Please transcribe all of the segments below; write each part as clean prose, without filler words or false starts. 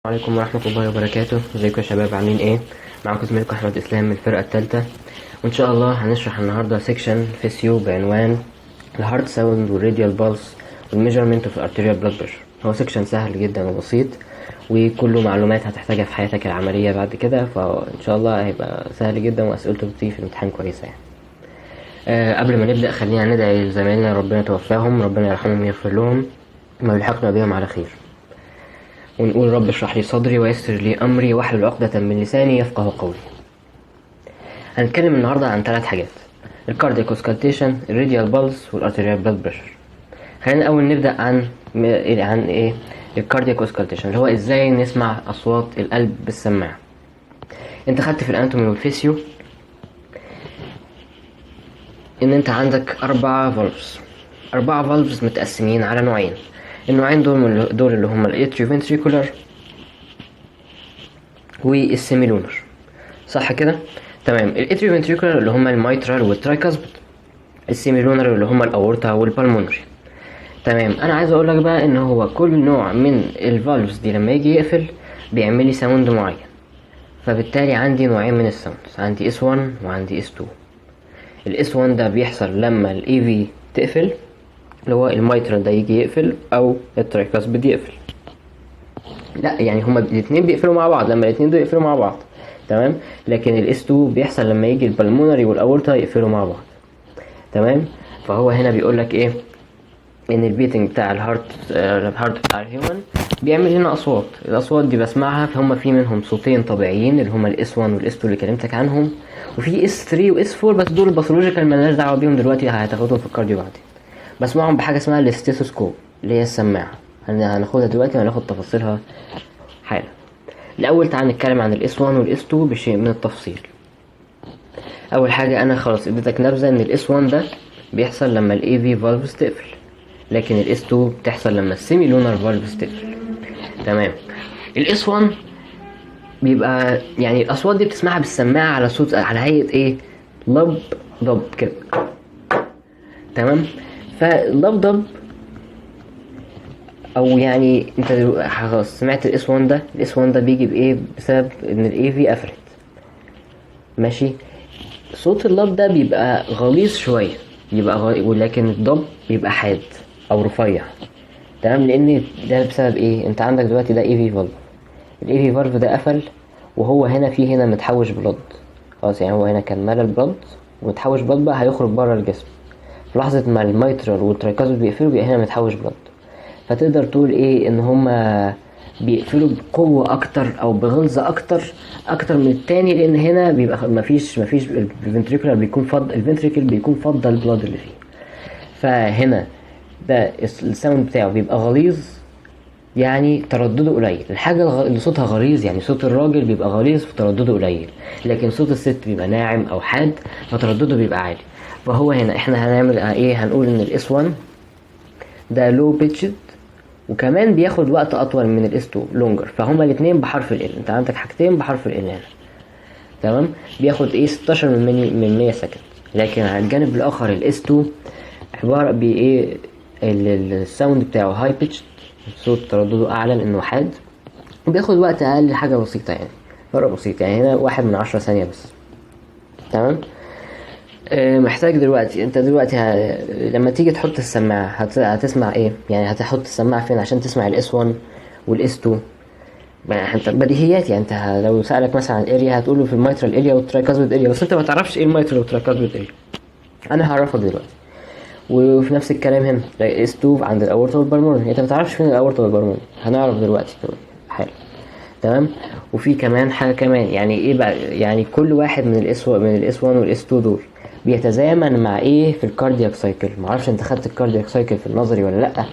السلام عليكم ورحمة الله وبركاته. ازيكم يا شباب، عاملين ايه؟ معاكم زميلكم احمد اسلام من الفرقة التالتة، وان شاء الله هنشرح النهاردة سيكشن فيسيو بعنوان الهارت ساوند والراديال بالس والميجرمنت اوف الارتيريال بلاد بريشر. هو سيكشن سهل جدا وبسيط وكله معلومات هتحتاجها في حياتك العملية بعد كده، فان شاء الله هيبقى سهل جدا واسئلته بتيجي في الامتحان كويسة يعني. قبل ما نبدأ خلينا ندعي لزمايلنا ربنا يتوفاهم، ربنا يرحمهم ويغفر لهم وما يلحقنا بهم على خير، ونقول رب اشرح لي صدري ويسر لي امري واحلل عقدة من لساني يفقه قولي. هنتكلم النهارده عن 3 حاجات: الكاردياك اوسكالتيشن، الراديال بالس، والارتيريال بلاد بريشر. خلينا اول نبدا عن ايه الكاردياك اوسكالتيشن، اللي هو ازاي نسمع اصوات القلب بالسماعه. انت خدت في الاناتومي والفيسيو ان انت عندك 4 فالفز متقسمين على نوعين. النوعين دول اللي هما الاتريوفنتريكولار والسيميلونر، صح كده؟ تمام. الاتريوفنتريكولار اللي هما الميترال والترايكاسبيد، السيميلونر اللي هما الاورتا والبالمونري. تمام. انا عايز اقول لك بقى ان هو كل نوع من الفالفز دي لما يجي يقفل بيعمل لي ساوند معين، فبالتالي عندي نوعين من الساوندز، عندي S1 وعندي S2. الاس 1 ده بيحصل لما الاي في تقفل، اللي هو الميترال ده يجي يقفل او الترايكاسبيد يقفل. لا يعني هما الاثنين بيقفلوا مع بعض، لما الاثنين دول يقفلوا مع بعض. تمام. لكن الاس 2 بيحصل لما يجي البلمونري والاورتا يقفلوا مع بعض. تمام. فهو هنا بيقول لك ايه؟ ان البيتنج بتاع الهارت بتاع الهيومن بيعمل هنا اصوات. الاصوات دي بسمعها، فهم في منهم صوتين طبيعيين اللي هما الاس 1 والاس 2 اللي كلمتك عنهم، وفي اس 3 واس 4 بس دول الباثولوجيكال مالناش دعوه بيهم دلوقتي، هتاخدهم في الكارديو بعدين. بسمعهم بحاجه اسمها الاستيثوسكوب اللي هي السماعه، هناخدها دلوقتي وهناخد تفاصيلها حالا. الاول تعال نتكلم عن الاس 1 والاس 2 بشيء من التفصيل. اول حاجه انا خلاص اديتك نبذه ان الاس 1 ده بيحصل لما الاي في فالفز تقفل، لكن الاس 2 بتحصل لما السيمي لونر فالفز تقفل. تمام. الاس 1 بيبقى يعني الاصوات دي بتسمعها بالسماعه على صوت، على هيئه ايه؟ لب ضب كده. تمام. فاللب ضب، او يعني انت خلاص سمعت الاس 1 ده. الاس 1 ده بيجي بايه؟ بسبب ان الاي في قفلت. ماشي. صوت اللب ده بيبقى غليظ شويه، ولكن الضب بيبقى حاد او رفيع. تمام. لان ده بسبب ايه؟ انت عندك دلوقتي ده اي في فالف، الاي في فالف ده قفل، وهو هنا متحوش بلد خلاص. يعني هو هنا كان مال البلد ومتحوش بلد، بقى هيخرج بره الجسم في لحظه ما الميترال والترايكاسبيد بيقفلوا، بيبقى هنا متحوش بلد. فتقدر تقول ايه؟ ان هما بيقفلوا بقوه اكتر او بغلظه اكتر من التاني، لان هنا بيبقى مفيش الفنتريكولار بيكون فضل البلد اللي فيه. فهنا ده الساوند بتاعه بيبقى غليظ، يعني تردده قليل. الحاجه اللي صوتها غليظ يعني صوت الراجل بيبقى غليظ فتردده قليل، لكن صوت الست بيبقى ناعم او حاد فتردده بيبقى عالي. فهو هنا احنا هنعمل ايه؟ هنقول ان الاس 1 ده لو بيتشد، وكمان بياخد وقت اطول من الاس 2 لونجر، فهما الاثنين بحرف ال. انت عندك حاجتين بحرف ال هنا. تمام. بياخد ايه؟ 16 من 100 سكند. لكن على الجانب الاخر الاس 2 عباره بايه؟ الساوند بتاعه هاي بيتش، الصوت تردده اعلى لانه حاد، وبياخد وقت اقل، حاجه بسيطه يعني، فرق بسيط يعني، هنا 1/10 ثانيه بس. تمام. محتاج دلوقتي انت لما تيجي تحط السماعه هتسمع ايه؟ يعني هتحط السماعه فين عشان تسمع الاس 1 والاس 2؟ انت بديهيات يعني، انت لو سالك مثلا عن الاريا هتقوله في الميترال اريا والترايكاسبيد اريا، بس انت ما تعرفش ايه الميترال والترايكاسبيد اريا. انا هعرفك دلوقتي. وفي نفس الكلام هنا اس 2 عند الاورتا والبالمونري، انت ما تعرفش فين الاورتا والبالمونري، هنعرف دلوقتي حالا. تمام. وفي كمان حاجه كمان، يعني ايه بقى؟ يعني كل واحد من الاس 1 والاس 2 دول بيتزامن مع ايه في الكاردياك سايكل. معرفش انت خدت الكاردياك سايكل في النظري ولا لا،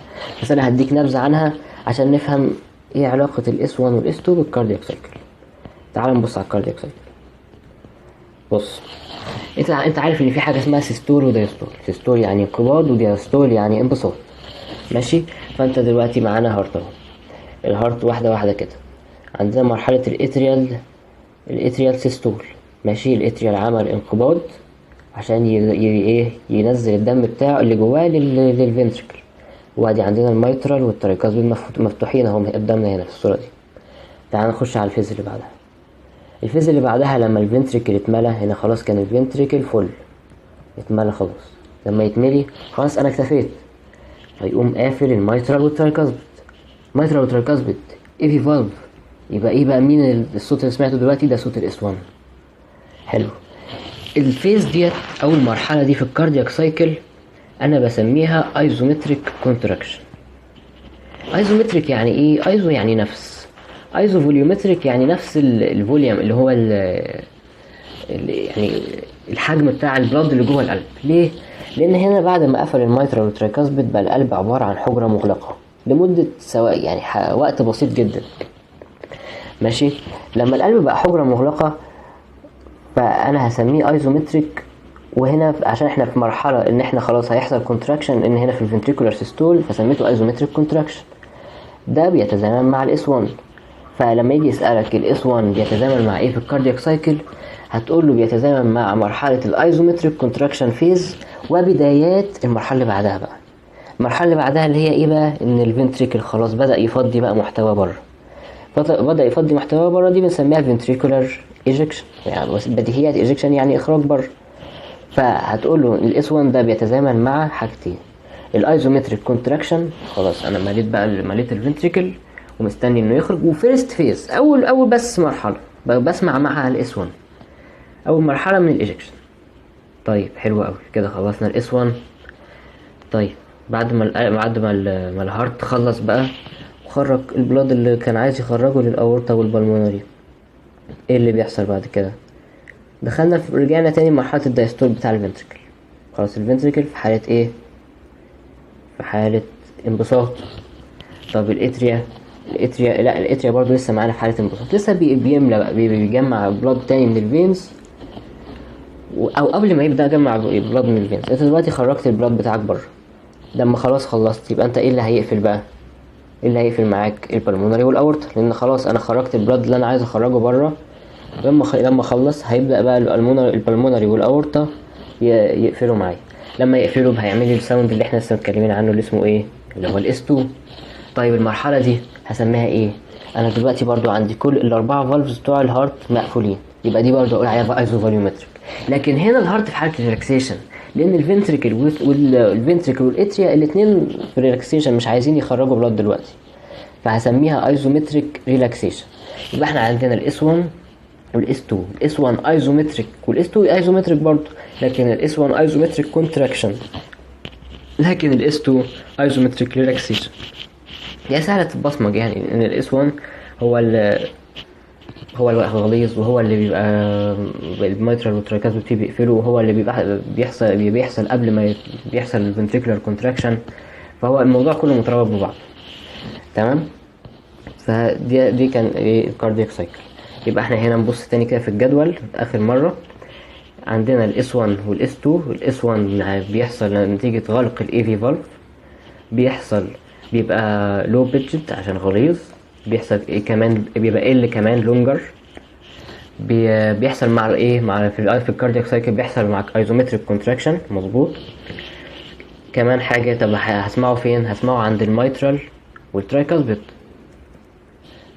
بس انا هديك نبذه عنها عشان نفهم ايه علاقه الاس 1 والاس 2 بالكاردياك سايكل. تعال نبص على الكاردياك سايكل. بص، انت عارف ان في حاجه اسمها سيستول ودياستول. سيستول يعني انقباض، ودياستول يعني انبساط. ماشي. فانت دلوقتي معانا هارت اهو. الهارت واحده كده. عندنا مرحله الاتريال سيستول. ماشي. الاتريال عمل انقباض عشان ينزل الدم بتاعه اللي جواه للفنتريكل. وادي عندنا الميترال والترايكاسبيد مفتوحين اهم قدامنا هنا في الصوره دي. تعال نخش على الفيز اللي بعدها. الفيز اللي بعدها لما الفنتريكل اتملى، هنا خلاص كان الفنتريكل فل اتملى خلاص. لما يتملي خلاص انا اكتفيت، هيقوم قافل الميترال والترايكاسبيد. ميترال والترايكاسبيد ايفي فالف. يبقى ايه بقى؟ مين الصوت اللي سمعته دلوقتي؟ ده صوت الاس 1. حلو. الفيز ديت او المرحله دي في الكاردياك سايكل انا بسميها ايزومتريك كونتراكشن. ايزومتريك يعني ايه؟ ايزو يعني نفس، ايزو فوليومتريك يعني نفس الفوليوم اللي هو يعني الحجم بتاع البلد اللي جوه القلب. ليه؟ لان هنا بعد ما قفل الميترال والترايكاسبيد بقى القلب عباره عن حجره مغلقه لمده سواء يعني وقت بسيط جدا. ماشي. لما القلب بقى حجره مغلقه فانا هسميه ايزومتريك. وهنا عشان احنا في مرحله ان احنا خلاص هيحصل كونتراكشن ان هنا في الفنتريكولار سيستول، فسميته ايزومتريك كونتراكشن. ده بيتزامن مع الاس 1. فلما يجي يسالك الاس 1 بيتزامن مع ايه في الكاردياك سايكل، هتقول له بيتزامن مع مرحله الايزومتريك كونتراكشن فيز وبدايات المرحله اللي بعدها. بقى المرحله اللي بعدها اللي هي ايه بقى؟ ان الفنتريكل خلاص بدا يفضي بقى محتوى بره. بدا يفضي محتوى بره، دي بنسميها فنتريكولار ايجكشن، يعني بديهيات ايجكشن يعني اخراج بره. فهتقول له الاس 1 ده بيتزامن مع حاجتين: الايزومتريك كونتراكشن، خلاص انا مليت الفنتريكل ومستني انه يخرج، وفيرست فيز اول بس مرحله بسمع معها الاس 1، اول مرحله من الايجكشن. طيب حلو قوي كده، خلصنا الاس 1. طيب بعد ما الهارت خلص بقى وخرج البلاد اللي كان عايز يخرجه للاورطه والبلمونري، ايه اللي بيحصل بعد كده؟ رجعنا تاني مرحله الدايستول بتاع الفنتريكل. خلاص الفنتريكل في حاله ايه؟ في حاله انبساط. طب الاتريا لا، الاتريا برضو لسه معانا في حاله انبساط، لسه بيملى بقى، بيجمع بلاد تاني من الفينز، او قبل ما يبدا يجمع بلاد من الفينز. انت دلوقتي خرجت البلاد بتاعك بره. لما خلاص خلصت يبقى انت ايه اللي هيقفل بقى؟ ايه اللي هيقفل معاك؟ البلمونري والاورطه، لان خلاص انا خرجت البلاد اللي انا عايز اخرجه بره. لما اخلص هيبدا بقى البلمونري والاورطه يقفلوا معايا. لما يقفلوا هيعمل لي الساوند اللي احنا لسه متكلمين عنه اللي اسمه ايه؟ اللي هو الاس 2. طيب المرحله دي هسميها ايه؟ انا دلوقتي برضو عندي كل الاربعه فالفز بتوع الهارت مقفولين، يبقى دي برضو اقول عليها بقى ايزو فوليومتريك. لكن هنا الهارت في حاله ريلاكسيشن، لان الفنتريكل والاتريا الاثنين في ريلاكسيشن مش عايزين يخرجوا بلاد دلوقتي، فهسميها ايزومتريك ريلاكسيشن. يبقى احنا عندنا الاس 1 والاس 2. الاس 1 ايزومتريك والاس 2 ايزومتريك برضو، لكن الاس 1 ايزومتريك كونتراكشن، لكن الاس 2 ايزومتريك ريلاكسيشن. هي سهله تتبصمج يعني، ان الاس 1 هو الغليظ، وهو اللي بيبقى الميترال والترايكاسبيد بيقفله، وهو اللي بيبقى بيحصل قبل ما بيحصل الفنتريكولار كونتراكشن. فهو الموضوع كله مترابط ببعض. تمام. فدي كان ايه الكاردياك سايكل. يبقى احنا هنا نبص تاني كده في الجدول اخر مره. عندنا الاس 1 والاس 2. الاس 1 بيحصل نتيجه غلق الاي في فالف، بيبقى لو بيتشد عشان غليظ. بيحصل ايه كمان؟ بيبقى ال كمان لونجر. بيحصل مع الايه؟ مع في الكاردياك سايكل بيحصل مع ايزومتريك كونتراكشن. مظبوط. كمان حاجه، طب هسمعه فين؟ هسمعه عند الميترال والترايكاسبيد.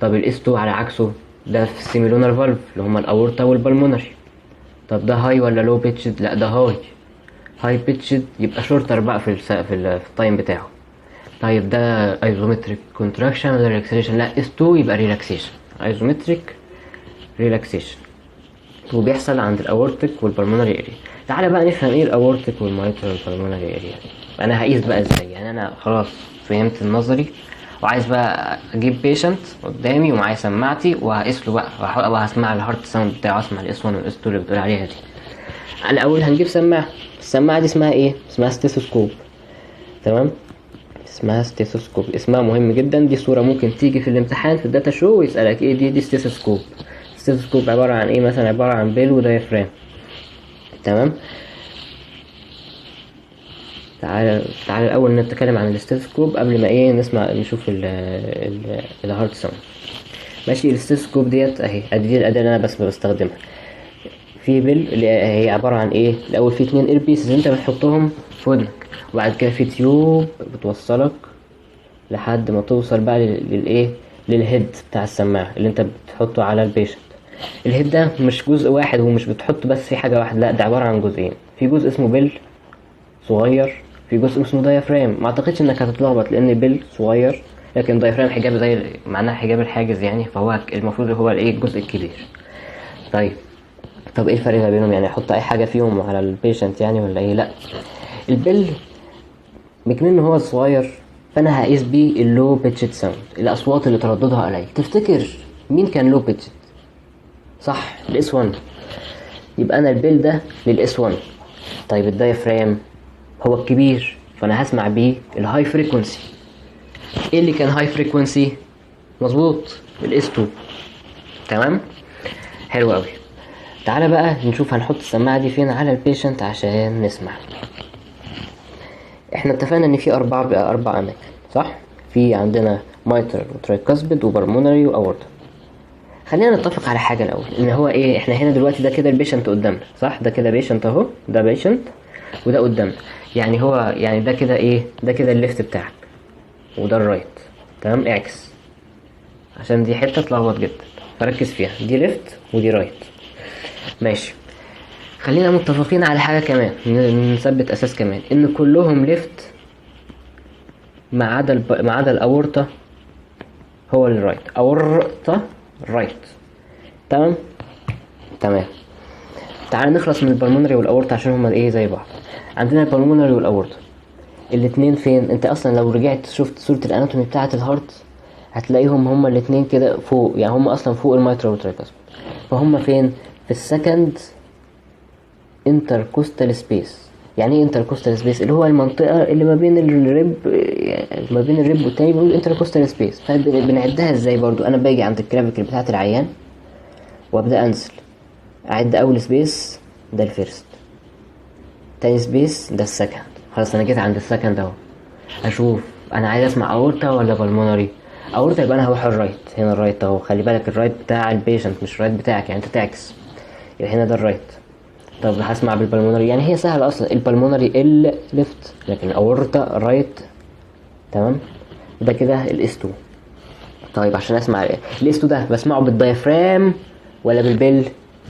طب الاس 2 على عكسه، ده في السيميلونر فالف اللي هما الاورتا والبلمونري. طب ده هاي ولا لو بيتشد؟ لا ده هاي بيتشد، يبقى شورتر بقى في التايم بتاعه. طيب ده ايزومتريك كونتراكشن ولا ريلاكسيشن؟ لا اس 2 يبقى ريلاكسيشن، ايزومتريك ريلاكسيشن، وبيحصل عند الاورتيك والبلمونري اريا. تعالى بقى نفهم ايه الاورتيك والميترال والبلمونري اريا. انا هقيس بقى ازاي؟ يعني انا خلاص فهمت النظري، وعايز بقى اجيب بيشنت قدامي ومعايا سماعتي وهقيس له بقى وهسمع الهارت ساوند بتاعه، اسمع الاس 1 والاس 2 اللي بتقول عليها دي. الاول هنجيب سماعه. السماعه دي اسمها ايه؟ اسمها ستيثوسكوب. تمام، اسمها ستيثوسكوب. اسمها مهم جدا. دي صوره ممكن تيجي في الامتحان في الداتا شو ويسالك ايه دي ستيثوسكوب. ستيثوسكوب عباره عن ايه؟ مثلا عباره عن بيل ودايفرام. تمام. تعالى الاول نتكلم عن الستيثوسكوب قبل ما ايه نشوف الهارت ساوند. ماشي. الستيثوسكوب ديت اهي، دي الاداه اللي انا بس بستخدمها. في بيل اللي هي عباره عن ايه؟ الاول في 2 ايربيسز انت بتحطهم في ودنك، وبعد كده في تيوب بتوصلك لحد ما توصل بقى للهيد بتاع السماعة اللي انت بتحطه على البيشنت. الهيد ده مش جزء واحد، ومش بتحط بس في حاجة واحدة، لا ده عبارة عن جزئين. في جزء اسمه بيل صغير، في جزء اسمه دايفرام. ما اعتقدش انك هتتلخبط لان بيل صغير لكن دايفرام حجاب زي معناها حجاب الحاجز يعني، فهو المفروض هو الايه الجزء الكبير. طيب طب ايه الفرق ما بينهم؟ يعني احط اي حاجة فيهم على البيشنت يعني ولا ايه؟ لا، البيل بكمن هو الصغير فانا هقيس بيه اللو بيتشت ساوند، الاصوات اللي ترددها قليل. تفتكر مين كان لو بيتشت؟ صح، الاس 1. يبقى انا البيل ده للاس 1. طيب الدايفرام هو الكبير فانا هسمع بيه الهاي فريكونسي. ايه اللي كان هاي فريكونسي؟ مظبوط، الاس 2. تمام، حلو قوي. تعالى بقى نشوف هنحط السماعه دي فين على البيشنت عشان نسمع. احنا اتفقنا ان في اربع اماكن، صح؟ في عندنا مايترال وترايكاسبيد وبرمونري واورتا. خلينا نتفق على حاجه الاول، ان هو ايه، احنا هنا دلوقتي ده كده البيشنت قدامنا، صح؟ ده كده بيشنت اهو، ده بيشنت وده قدامنا. يعني هو يعني ده كده ايه، ده كده الليفت بتاعك وده الرايت. تمام، اعكس عشان دي حته تلخبط جدا فركز فيها، دي ليفت ودي رايت. ماشي، خلينا متفقين على حاجه كمان، نثبت اساس كمان، ان كلهم ليفت ما عدا الاورطه هو الرايت. اورطه رايت. تمام تمام. تعال نخلص من البلمونري والاورطه عشان هما ايه زي بعض. عندنا البلمونري والاورطه الاتنين فين؟ انت اصلا لو رجعت شفت صوره الاناتومي بتاعه الهارت هتلاقيهم هما الاتنين كده فوق، يعني هما اصلا فوق الميترال والترايكاسبيد. فهم فين؟ في السكند انتركوستال سبيس. يعني ايه انتركوستال سبيس؟ اللي هو المنطقه اللي ما بين الريب، ما بين الريب والتاني بنقول انتركوستال سبيس. فبنعدها ازاي؟ برضو انا باجي عند الكلافيكل بتاعه العيان وابدا انزل اعد اول سبيس ده الفيرست، تاني سبيس ده السكند. خلاص انا جيت عند السكند اهو، اشوف انا عايز اسمع اورتا ولا بالمونري. اورتا يبقى انا هروح الرايت، هنا الرايت اهو، خلي بالك الرايت بتاع البيشنت مش الرايت بتاعك، يعني انت تعكس، يبقى هنا ده الرايت. طب هسمع بالبلمونري، يعني هي سهله اصلا، البلمونري الليفت لكن الاورتا رايت. تمام، ده كده الاس 2. طيب عشان اسمع الاس 2 ده بسمعه بالدايفرام ولا بالبيل؟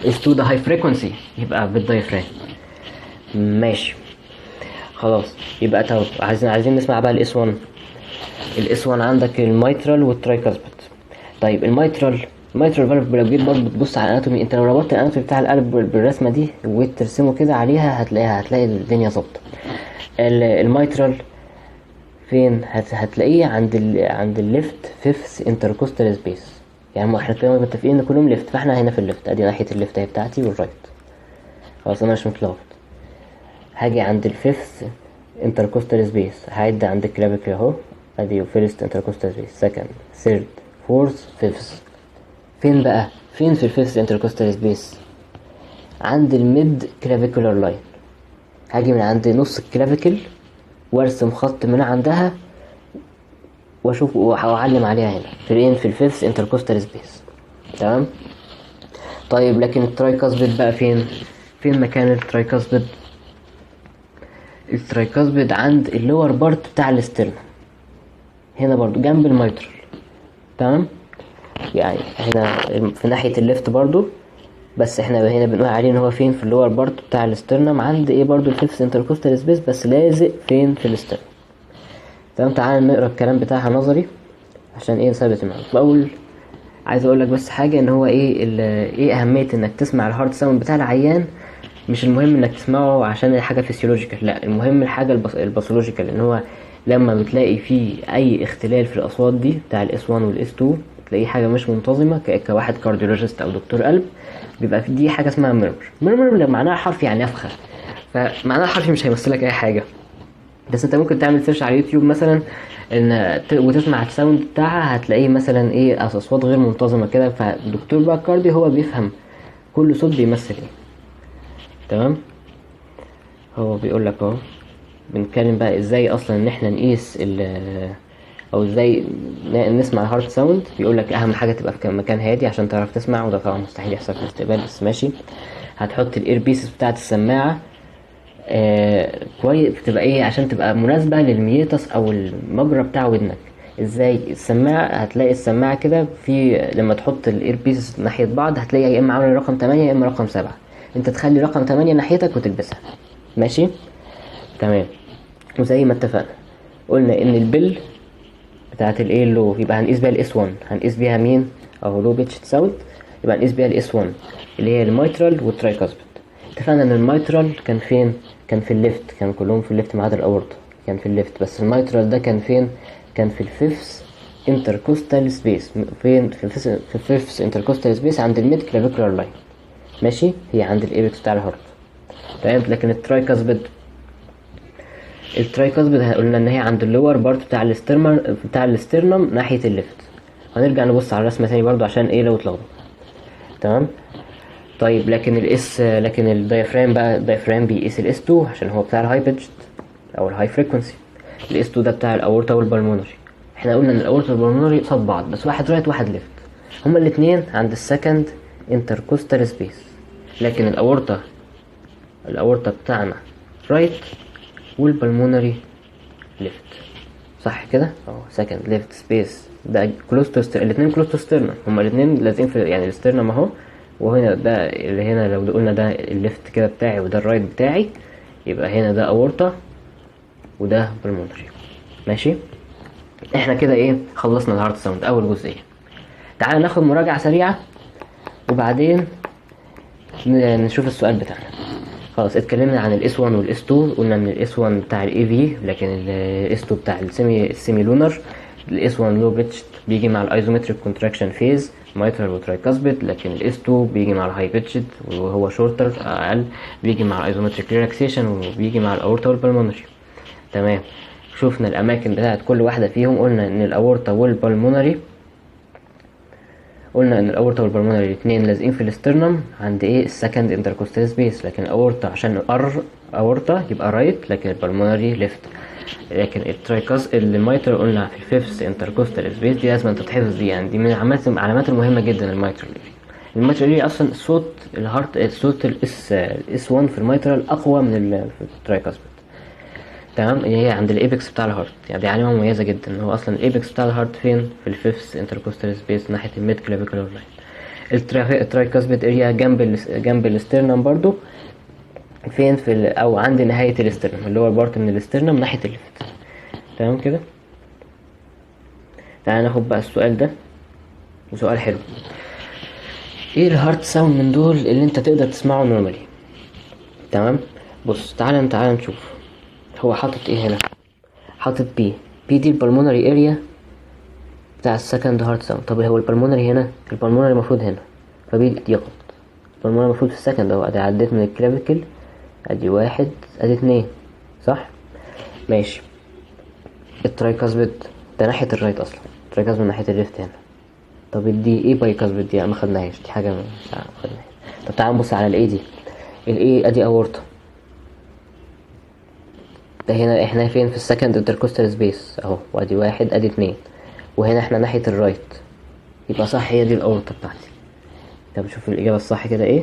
اس 2 ده هاي فريكونسي يبقى بالدايفرام. ماشي خلاص. يبقى طب عايزين نسمع بقى الاس 1. الاس 1 عندك الميترال والترايكاسبيد. طيب الميترال فالف لو جيت برضه بتبص على الاناتومي، انت لو ربطت الاناتومي بتاع القلب بالرسمه دي وترسمه كده عليها هتلاقي الدنيا ظابطه. الميترال فين؟ هتلاقيه عند الليفت فيفث انتركوستال سبيس. يعني احنا كده متفقين ان كلهم ليفت، فاحنا هنا في الليفت، ادي ناحيه الليفت اهي بتاعتي والرايت. خلاص انا مش متلخبط. هاجي عند الفيفث انتركوستال سبيس، هعد عند الكلافيكل اهو، ادي فيرست انتركوستال سبيس، سكند، ثيرد، فورث، فيفث. فين بقى؟ فين في الفيفث انتركوستال سبيس؟ عند الميد كلافيكولار لاين. هاجي من عند نص الكلافيكل وارسم خط من عندها واشوف واعلم عليها هنا في الفيفث انتركوستال سبيس. تمام. طيب لكن الترايكاسبيد بقى فين مكان الترايكاسبيد؟ الترايكاسبيد عند اللور بارت بتاع الاسترنم، هنا برضو جنب الميترال. تمام، يعني هنا في ناحية الليفت برضو، بس احنا هنا بنقول عليه ان هو فين؟ في اللور بارت بتاع الاسترنم عند ايه برضو الفيفث انتركوستال سبيس، بس لازق فين؟ في الاسترنم. تمام، تعال نقرا الكلام بتاعها نظري عشان ايه نثبت المعلومة. بقول عايز اقول لك بس حاجه، ان هو ايه اهميه انك تسمع الهارت ساوند بتاع العيان. مش المهم انك تسمعه عشان حاجه فيسيولوجيكال، لا، المهم الحاجه الباثولوجيكال، ان هو لما بتلاقي فيه اي اختلال في الاصوات دي بتاع الاس 1 والاس 2، تلاقيه حاجه مش منتظمه كواحد كارديولوجيست او دكتور قلب، بيبقى في دي حاجه اسمها ميرمر لما معناها حرف يعني نفخه، فمعناها حرفي مش هيمثلك اي حاجه. بس انت ممكن تعمل سيرش على اليوتيوب مثلا وتسمع الساوند بتاعها، هتلاقيه مثلا ايه اصوات غير منتظمه كده، فالدكتور بقى الكارديو هو بيفهم كل صوت بيمثل ايه. تمام، هو بيقول لك اهو، بنتكلم بقى ازاي اصلا ان احنا نقيس او ازاي نسمع الهارت ساوند. بيقول لك اهم حاجه تبقى في مكان هادي عشان تعرف تسمع، وده طبعا مستحيل يحصل في الاستقبال، بس ماشي. هتحط الاير بيسز بتاعه السماعه كويس، بتبقى ايه عشان تبقى مناسبه للميتس او المجرى بتاع ودنك. ازاي؟ السماعه، هتلاقي السماعه كده في لما تحط الاير بيس ناحيه بعض هتلاقيها يا اما عامله رقم 8 يا اما رقم 7. انت تخلي رقم 8 ناحيتك وتلبسها. ماشي تمام. وزي ما اتفقنا قلنا ان البل بتاعت الايه اللو يبقى هنقيس بيها الاس 1. هنقيس بيها مين؟ اهو لو بيتش ساوند، يبقى هنقيس بيها الاس 1 اللي هي الميترال والترايكاسبيد. اتفقنا ان الميترال كان فين؟ كان في الليفت، كان كلهم في الليفت ما عدا الاورطه كان في الليفت، بس الميترال ده كان فين؟ كان في الفيفث انتركوستال سبيس. فين؟ في الفيفث انتركوستال سبيس عند الميد كلافيكولار لاين. ماشي، هي عند الايبكس بتاع الهارت. تمام. لكن الترايكاسبيد قلنا ان هي عند اللور بارت بتاع الاسترنم ناحيه الليفت. هنرجع نبص على الرسمه تاني برضو عشان ايه لو اتلخبط. تمام. طيب لكن الدايفرام بقى، الدايفرام بيقيس الاس 2 عشان هو بتاع الهاي بيتش او الهاي فريكونسي. الاس 2 ده بتاع الاورتا والبلمونري. احنا قلنا ان الاورتا والبلمونري قصاد بعض بس واحد رايت واحد ليفت، هما الاثنين عند السكند انتركوستال سبيس. لكن الاورتا بتاعنا رايت والبلمونري ليفت. صح كده؟ سكند ليفت سبيس ده كلوز تو الاثنين كلوز تو ستيرنم، هما الاثنين لازقين في يعني الاسترنم اهو. وهنا ده اللي هنا لو قلنا ده الليفت كده بتاعي وده الرايت بتاعي، يبقى هنا ده اورتا وده بالمونري. ماشي، احنا كده ايه خلصنا الهارت ساوند اول جزئيه. تعال ناخد مراجعه سريعه وبعدين نشوف السؤال بتاعنا. خلاص اتكلمنا عن الاس 1 والاس 2. قلنا ان الاس 1 بتاع الاي في، لكن الاس 2 بتاع السيمي لونر. الاس 1 لو بيتش بيجي مع الايزومتريك كونتراكشن فيز مايترال وترايكاسبيد، لكن الاس 2 بيجي مع الهاي بيتشد وهو شورتر اقل، بيجي مع الايزومتريك ريلاكسيشن وبيجي مع الاورتا والبلمونري. تمام. شوفنا الاماكن بتاعت كل واحده فيهم. قلنا ان الاورتا والبلمونري الاثنين لازقين في الاسترنم عند ايه السكند انتركوستال سبيس، لكن الاورتا عشان اورتا يبقى رايت لكن البلمونري ليفت. لكن الميتر قلنا في الفيفث انتركوستال سبيس. دي لازم تتحفظ، دي يعني دي من العلامات المهمه جدا. الميترال اصلا صوت صوت الاس 1 في الميترال اقوى من الترايكاسبيد. تمام. هي عند الايبكس بتاع الهارت، يعني دي علامه مميزه جدا. هو اصلا الايبكس بتاع الهارت فين؟ في الفيفث انتركوستال سبيس ناحيه الميد كلافيكولار لاين. الترايكاسبيد اريا جنب الاسترنم برضو، فين؟ او عند نهايه الاسترنم اللي هو بارت من الاسترنم ناحيه الليفت. تمام كده. تعالى ناخد بقى السؤال ده، وسؤال حلو. ايه الهارت ساوند من دول اللي انت تقدر تسمعه نورمالي؟ تمام. بص تعالى نشوف هو حاطط ايه هنا. حاطط بي دي البلمونري اريا بتاع السكند هارت ساوند. طب هو البلمونري هنا، البلمونري المفروض هنا، فبي يقط. البلمونري المفروض في السكند اهو. ادي عديت من الكلافيكل، ادي 1 ادي 2 صح. ماشي. الترايكاسبيد ده ناحية الرايت اصلا، الترايكاسبيد ناحية الليفت هنا. طب الدي ايه بايكاسبيد دي ما خدناهاش، دي حاجة مش خدناها. طب تعال نبص على الاي دي. الاي ادي اورتا، ده هنا احنا فين؟ في السكند انتركوستال سبيس اهو. وادي 1 ادي 2 وهنا احنا ناحية الرايت، يبقى صح هي دي الاورتا بتاعتي. طب شوف الاجابة الصح كده ايه.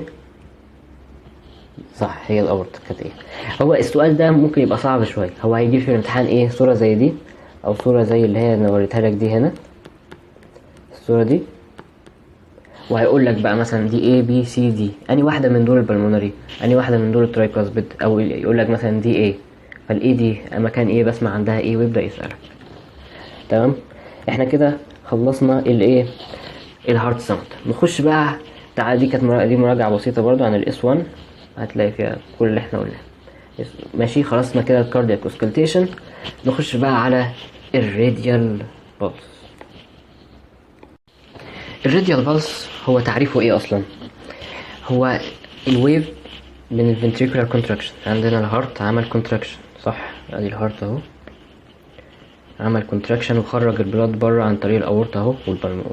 صح، هي الاورتا كانت ايه. هو السؤال ده ممكن يبقى صعب شوية. هو هيجيب في الامتحان ايه؟ صورة زي دي او صورة زي اللي هي انا وريتها لك دي هنا، الصورة دي، وهيقول لك بقى مثلا دي A B C D، اني واحدة من دول البلمونري، اني واحدة من دول الترايكاسبيد، او يقول لك مثلا دي A، فالاي دي مكان ايه بسمع عندها ايه، ويبدأ يسألك. تمام. احنا كده خلصنا الايه الهارت ساوند. نخش بقى. تعالى دي كانت دي مراجعة بسيطة برضو عن الاس 1، هتلاقي فيها كل اللي احنا قلناه. ماشي، خلصنا كده الكاردياك اوسكلتيشن. نخش بقى على الراديال بالس. الراديال بالس هو تعريفه ايه اصلا؟ هو الويف من الفنتريكولار كونتراكشن. عندنا الهارت عمل كونتراكشن صح، ادي الهارت اهو عمل كونتراكشن وخرج البلاد بره عن طريق الاورطه اهو،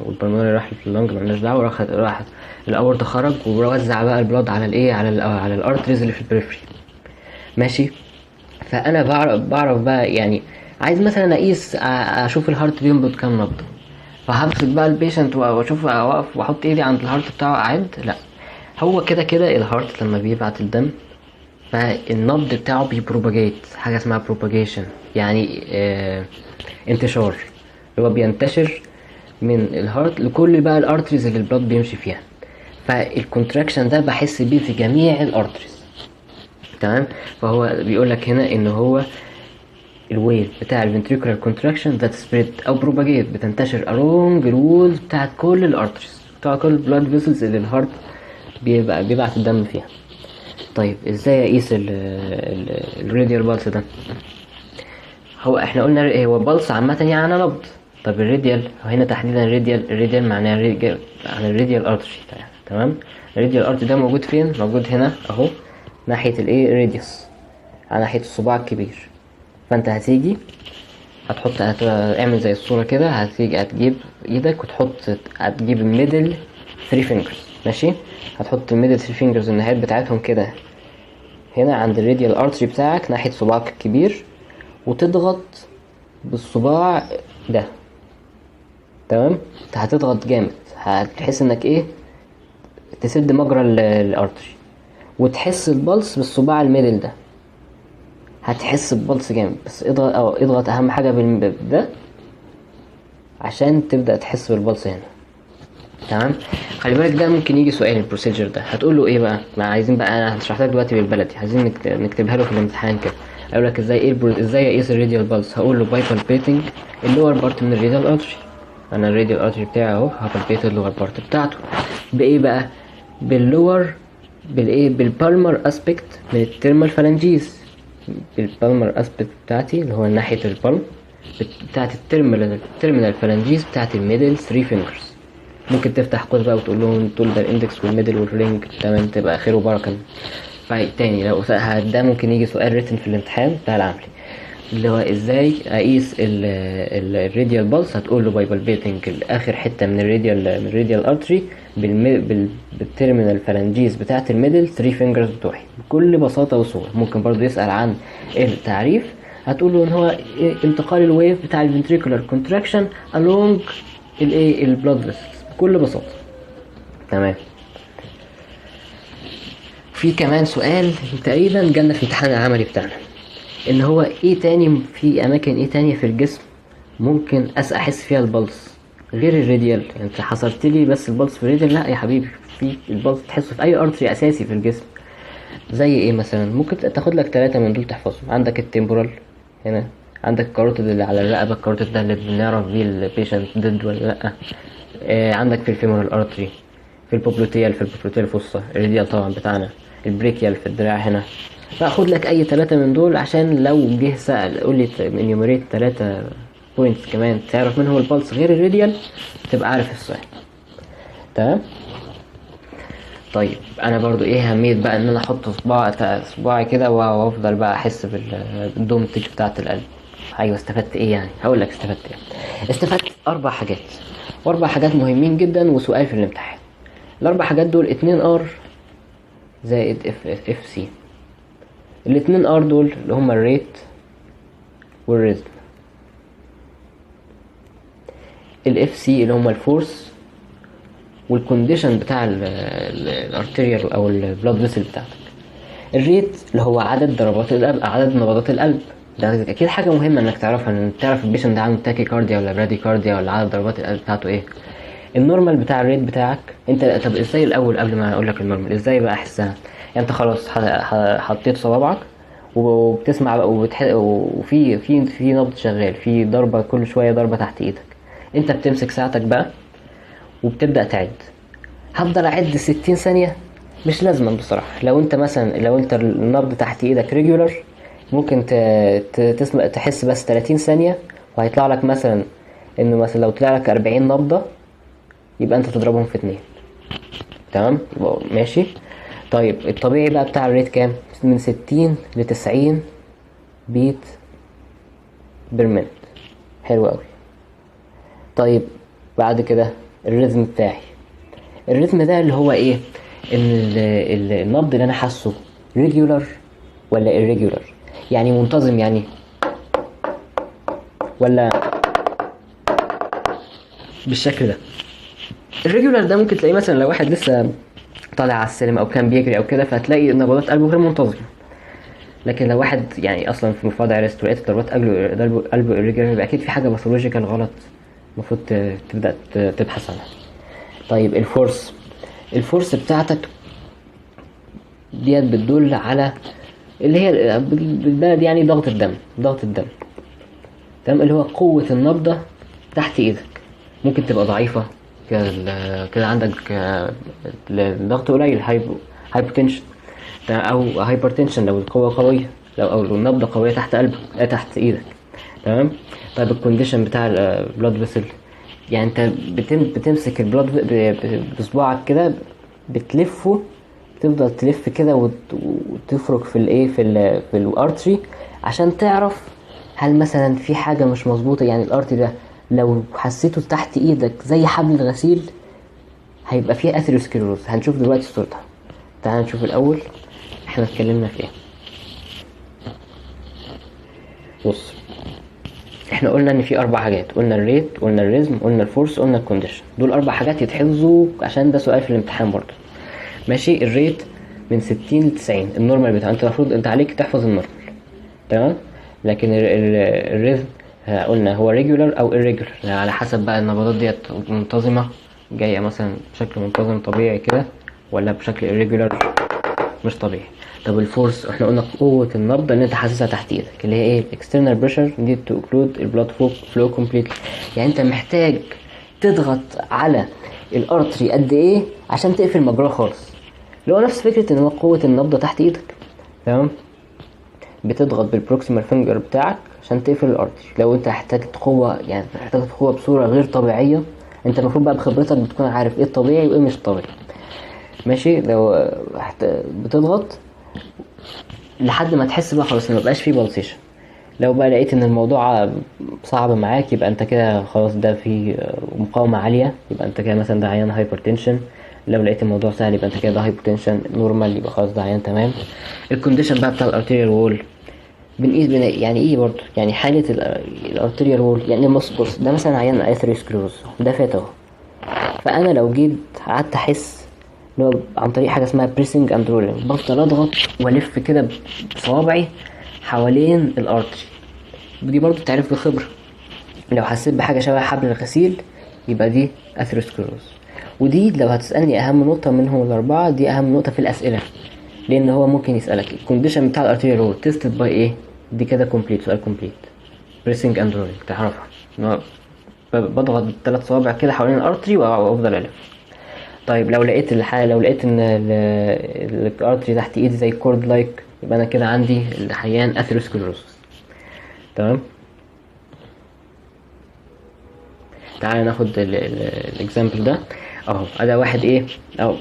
والبلمونري راح لللنج مالناش دعوه، راح الاورطه خرج ووزع بقى البلاد على الايه على الارتريز اللي في البريفري. ماشي. فانا بعرف بقى يعني عايز مثلا اقيس اشوف الهارت بينبض كام نبضه، فهمسك بقى البيشنت واشوف اوقف واحط ايدي عند الهارت بتاعه اعد؟ لا، هو كده الهارت لما بيبعت الدم فالنبض بتاعه بيبروباجيت، حاجه اسمها بروباجيشن يعني انتشار. اللي هو بينتشر من الهارت لكل بقى الارتريز اللي البلاد بيمشي فيها. فالكونتراكشن ده بحس بيه في جميع الارتريز. تمام. فهو بيقولك هنا ان هو الويف بتاع الفنتريكولار كونتراكشن ذات سبريد او بروباجيت بتنتشر along الوولز بتاعت كل الارتريز بتاع كل البلاد فيسلز اللي الهارت بيبعت الدم فيها. طيب ازاي اقيس الراديال بالس ده؟ هو احنا قلنا هو بالس عامه يعني نبض. طب الراديال هنا تحديدا الراديال معناه عن الراديال ارتري. تمام. الراديال ارتري ده موجود فين؟ موجود هنا اهو ناحيه الايه راديوس، على ناحيه الصباع الكبير. فانت هتيجي اعمل زي الصوره كده، هتجيب ايدك هتجيب الميدل 3 فينجرز. ماشي. هتحط الميدل 3 فينجرز النهايات بتاعتهم كده هنا عند الراديال ارتري بتاعك ناحيه صباعك الكبير، وتضغط بالصباع ده. تمام. انت هتضغط جامد، هتحس انك ايه تسد مجرى الارتري، وتحس البلس بالصباع الميدل ده. هتحس ببلس جامد، بس اضغط اهم حاجه ده عشان تبدا تحس بالبلس هنا. تمام. خلي بالك ده ممكن يجي سؤال البروسيجر ده، هتقول له ايه بقى؟ ما عايزين بقى، انا هشرح لك دلوقتي بالبلدي، عايزين نكتبها له في الامتحان كده. اقول لك ازاي اقيس الراديال بالس. هقول له باي بالبيتنج اللور بارت من الراديال ارتري. انا الراديال ارتري بتاعي اهو، هبالبيت اللور بارت بتاعته بايه بقى؟ بالبالمر اسبكت من التيرمال فالانجيز. بالبالمر اسبكت بتاعتي اللي هو ناحيه البالم بتاعت التيرمينال فالانجيز بتاعت الميدل 3 فينجرز. ممكن تفتح قوس بقى وتقول لهم دول ده الاندكس والميدل والرينج. تمام. تبقى خير وبركه. تاني لو ده ممكن يجي سؤال ريتن في الامتحان بتاع العملي، اللي هو ازاي اقيس الراديال بالس. هتقول له باي بالبيتنج اخر حته من الراديال ارتري بالتيرمينال فالانجيز بتاعه الميدل 3 فينجرز بتوعي بكل بساطه وسهوله. ممكن برضو يسال عن التعريف، هتقول له ان هو انتقال الويف بتاع الفنتريكولار كونتراكشن along البلاد فيسلز بكل بساطه. تمام. في كمان سؤال تقريبا جالنا في الامتحان العملي بتاعنا، ان هو ايه تاني، في اماكن ايه تانية في الجسم ممكن احس فيها البلس غير الراديال؟ يعني انت حصرت لي بس البلس في الراديال. لا يا حبيبي، في البلس تحسه في اي ارتري اساسي في الجسم. زي ايه مثلا؟ ممكن تاخد لك 3 من دول تحفظهم. عندك التمبورال هنا، عندك الكاروتيد اللي على الرقبه، الكاروتيد ده اللي بنعرف بيه البيشنت ديد ولا لا. عندك في الفيمورال ارتري، في البوبلوتيال فوسا، الراديال طبعا بتاعنا، البريكيال في الدراع هنا. فاخد لك اي 3 من دول عشان لو جه سأل قول لي انيوميريت 3 بوينتس كمان تعرف منهم البلس غير الراديال، تبقى عارف السؤال. تمام. طيب انا برضو ايه اهميه بقى ان انا احط صباعي كده وافضل بقى احس بالدومتج بتاعه القلب؟ ايوه استفدت ايه يعني؟ هقول لك استفدت ايه. استفدت 4 حاجات، و4 حاجات مهمين جدا وسؤال في الامتحان. ال4 حاجات دول 2 ار زائد اف سي. ال2 ار دول اللي هما الريت والريزم. الاف سي اللي هما الفورس والكونديشن بتاع الارتيريال او البلاد فيسل بتاعتك. الريت اللي هو عدد ضربات القلب، عدد نبضات القلب. ده اكيد حاجه مهمه انك تعرفها، ان تعرف البيشنت ده عنده تاكي كارديا ولا برادي كارديا ولا عدد ضربات القلب بتاعته ايه. النورمال بتاع الريت بتاعك انت. طب ازاي الاول قبل ما اقول لك النورمال ازاي بقى احسها؟ يعني انت خلاص حطيت صوابعك وبتسمع بقى وفي نبض شغال، في ضربه كل شويه، ضربه تحت ايدك. انت بتمسك ساعتك بقى وبتبدا تعد. هفضل اعد 60 ثانيه؟ مش لازما بصراحه. لو انت النبض تحت ايدك ريجولار، ممكن تسمع تحس بس 30 ثانيه، وهيطلع لك مثلا انه مثلا لو طلع لك 40 نبضه يبقى انت تضربهم في 2. تمام. ماشي. طيب الطبيعي بقى بتاع الريت كام؟ من 60 ل 90 بيت بير. حلو قوي. طيب بعد كده الريتم بتاعي. الريتم ده اللي هو ايه؟ ان النبض اللي انا حاسه ريجولار ولا irregular، يعني منتظم يعني، ولا بالشكل ده. الريجولار ده ممكن تلاقيه مثلا لو واحد لسه طالع على السلم او كان بيجري او كده، فهتلاقي نبضات قلبه غير منتظمه. لكن لو واحد يعني اصلا في وضع ريست ولقيت ضربات قلبه irregular، يبقى اكيد في حاجه باثولوجيكال غلط المفروض تبدأ تبحث عنها. طيب الفورس بتاعتك ديت بتدل على اللي هي بالبلد يعني ضغط الدم تمام، اللي هو قوة النبضة تحت ايدك. ممكن تبقى ضعيفة كده عندك الضغط قليل، هايبوتنشن او هايبرتنشن لو القوة قوية، او النبضة قوية تحت قلبك تحت ايدك. تمام. طيب الكونديشن بتاع البلاد فيسل، يعني انت بتمسك البلاد بصباعك كده، بتلفه، تفضل تلف كده وتفرك في الايه في الارتري عشان تعرف هل مثلا في حاجة مش مظبوطة. يعني الارتري ده لو حسيته تحت ايدك زي حبل الغسيل هيبقى فيه اثيروسكليروز. هنشوف دلوقتي صورتها. تعال نشوف الاول احنا اتكلمنا في ايه. بص، احنا قلنا ان في 4 حاجات، قلنا الريت، قلنا الريزم، قلنا الفورس، قلنا الكونديشن. دول 4 حاجات يتحفظوا عشان ده سؤال في الامتحان برضه. ماشي. الريت من 60 ل 90 النورمال بتاع انت، المفروض انت عليك تحفظ النورمال. تمام. لكن الريزم قلنا هو ريجولار او irregular، على حسب بقى النبضات ديت منتظمة جاية مثلا بشكل منتظم طبيعي كده، ولا بشكل irregular مش طبيعي. طب الفورس احنا قلنا قوة النبضة اللي انت حاسسها تحت ايدك، اللي هي ايه؟ external pressure need to occlude البلاد flow completely. يعني انت محتاج تضغط على الارتري قد ايه عشان تقفل مجراه خالص، اللي هو نفس فكرة ان هو قوة النبضة تحت ايدك. تمام. بتضغط بالبروكسيمال فينجر بتاعك عشان تقفل الارتري. لو انت احتاجت قوة، يعني احتاجت قوة بصورة غير طبيعية، انت المفروض بقى بخبرتك بتكون عارف ايه الطبيعي وايه مش طبيعي. ماشي. لو بتضغط لحد ما تحس بقى خلاص ان مبقاش فيه بلسيشن. لو بقى لقيت ان الموضوع صعب معاك يبقى انت كده خلاص ده فيه مقاومة عالية، يبقى انت كده مثلا ده عيان هايبرتنشن. لو لقيت الموضوع سهل يبقى انت كده ده هايبوتنشن نورمال، يبقى خلاص ده عيان تمام. الكونديشن بقى بتاع الارتيريال وول بنقيس يعني ايه برضه، يعني حالة الارتيريال وول. يعني بص ده مثلا عيان اثيروسكليروز ده فات اهو، فانا لو جيت قعدت احس اللي هو عن طريق حاجه اسمها بريسنج اند رولينج، بفضل اضغط والف كده بصوابعي حوالين الارتري. دي برضو تعرف بخبره. لو حسيت بحاجه شبه حبل الغسيل يبقى دي اثيروسكليروز. ودي لو هتسالني اهم نقطه منهم ال4 دي اهم نقطه في الاسئله، لان هو ممكن يسالك الكونديشن بتاع الارتيريال رول تيستد باي ايه. دي كده كومبليت، سؤال كومبليت. بريسنج اند رولينج تعرفها، بضغط ب3 صوابع كده حوالين الارتري وافضل الف. طيب لو لقيت ان الارتري تحت ايدي زي كورد لايك، يبقى انا كده عندي الحيان اثيروسكليروسس. تمام. تعالى ناخد الاكزامبل ده اهو. ادي واحد ايه او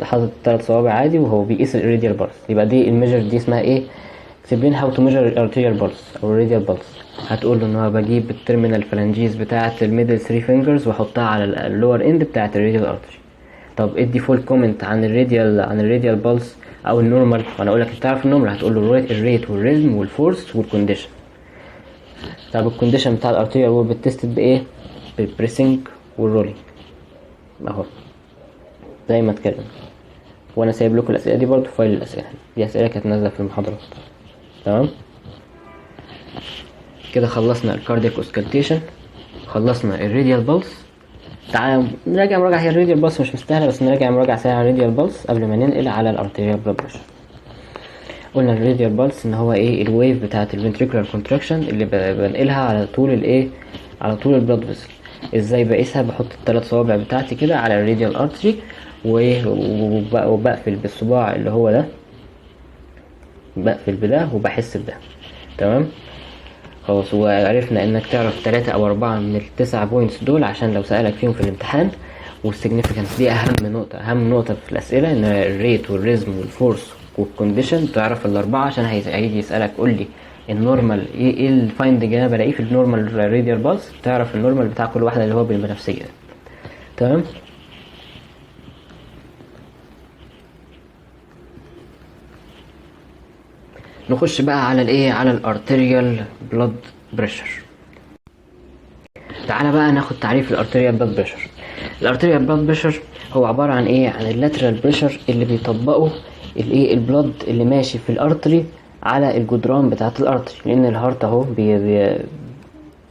حاطط 3 صوابع عادي وهو بيقيس الراديال بلس. يبقى دي الميجر دي اسمها ايه؟ اكتب لنا هاو تو ميجر الارتيريال بلس او الراديال بلس. هتقول له ان هو بجيب التيرمينال فالانجيز بتاعه الميدل 3 فينجرز واحطها على اللور اند بتاعه الراديال ارتري. طب ادي فول كومنت عن الراديال بلس او النورمال. وانا اقول لك انت تعرف النورمال، هتقول له الريت والريزم والفورس والكونديشن. طب الكونديشن بتاع الارتيريال وول بتستد بايه؟ بالبريسنج والرولينج اهو زي ما اتكلم. وانا سايب لكم الاسئله دي برضو في فايل الاسئله، دي اسئله كانت نازله في المحاضرات. تمام. كده خلصنا الكاردياك اوسكالتيشن، خلصنا الراديال بلس. تعالى نراجع مراجعه. هي الراديال بلس مش مستاهله، بس نراجع مراجعه سريعه على الراديال بلس قبل ما ننقل على الارتيريال بلاد بريشر. قلنا الراديال بلس ان هو ايه؟ الويف بتاعه الفنتريكولار كونتراكشن اللي بنقلها على طول الايه، على طول البلاد فيسل. ازاي بقيسها؟ بحط ال3 صوابع بتاعتي كده على الراديال ارتري وبقفل بالصباع اللي هو ده، بقفل بده وبحس بده. تمام. خلاص. وعرفنا انك تعرف 3 أو 4 من ال9 بوينتس دول عشان لو سألك فيهم في الامتحان. والسيجنيفيكانس دي اهم نقطة في الاسئلة، ان الريت والريزم والفورس والكونديشن تعرف ال4 عشان هيجي يسألك قول لي النورمال ايه الفايندنج اللي انا بلاقيه في النورمال راديال بالس، تعرف النورمال بتاع كل واحدة اللي هو بالبنفسجي. تمام. نخش بقى على الايه، على الارتيريال بلاد بريشر. تعالى بقى ناخد تعريف الارتيريال بلاد بريشر. الارتيريال بلاد بريشر هو عبارة عن ايه؟ عن اللاترال بريشر اللي بيطبقه الايه، البلاد اللي ماشي في الارتري على الجدران بتاعة الارتري، لان الهارت اهو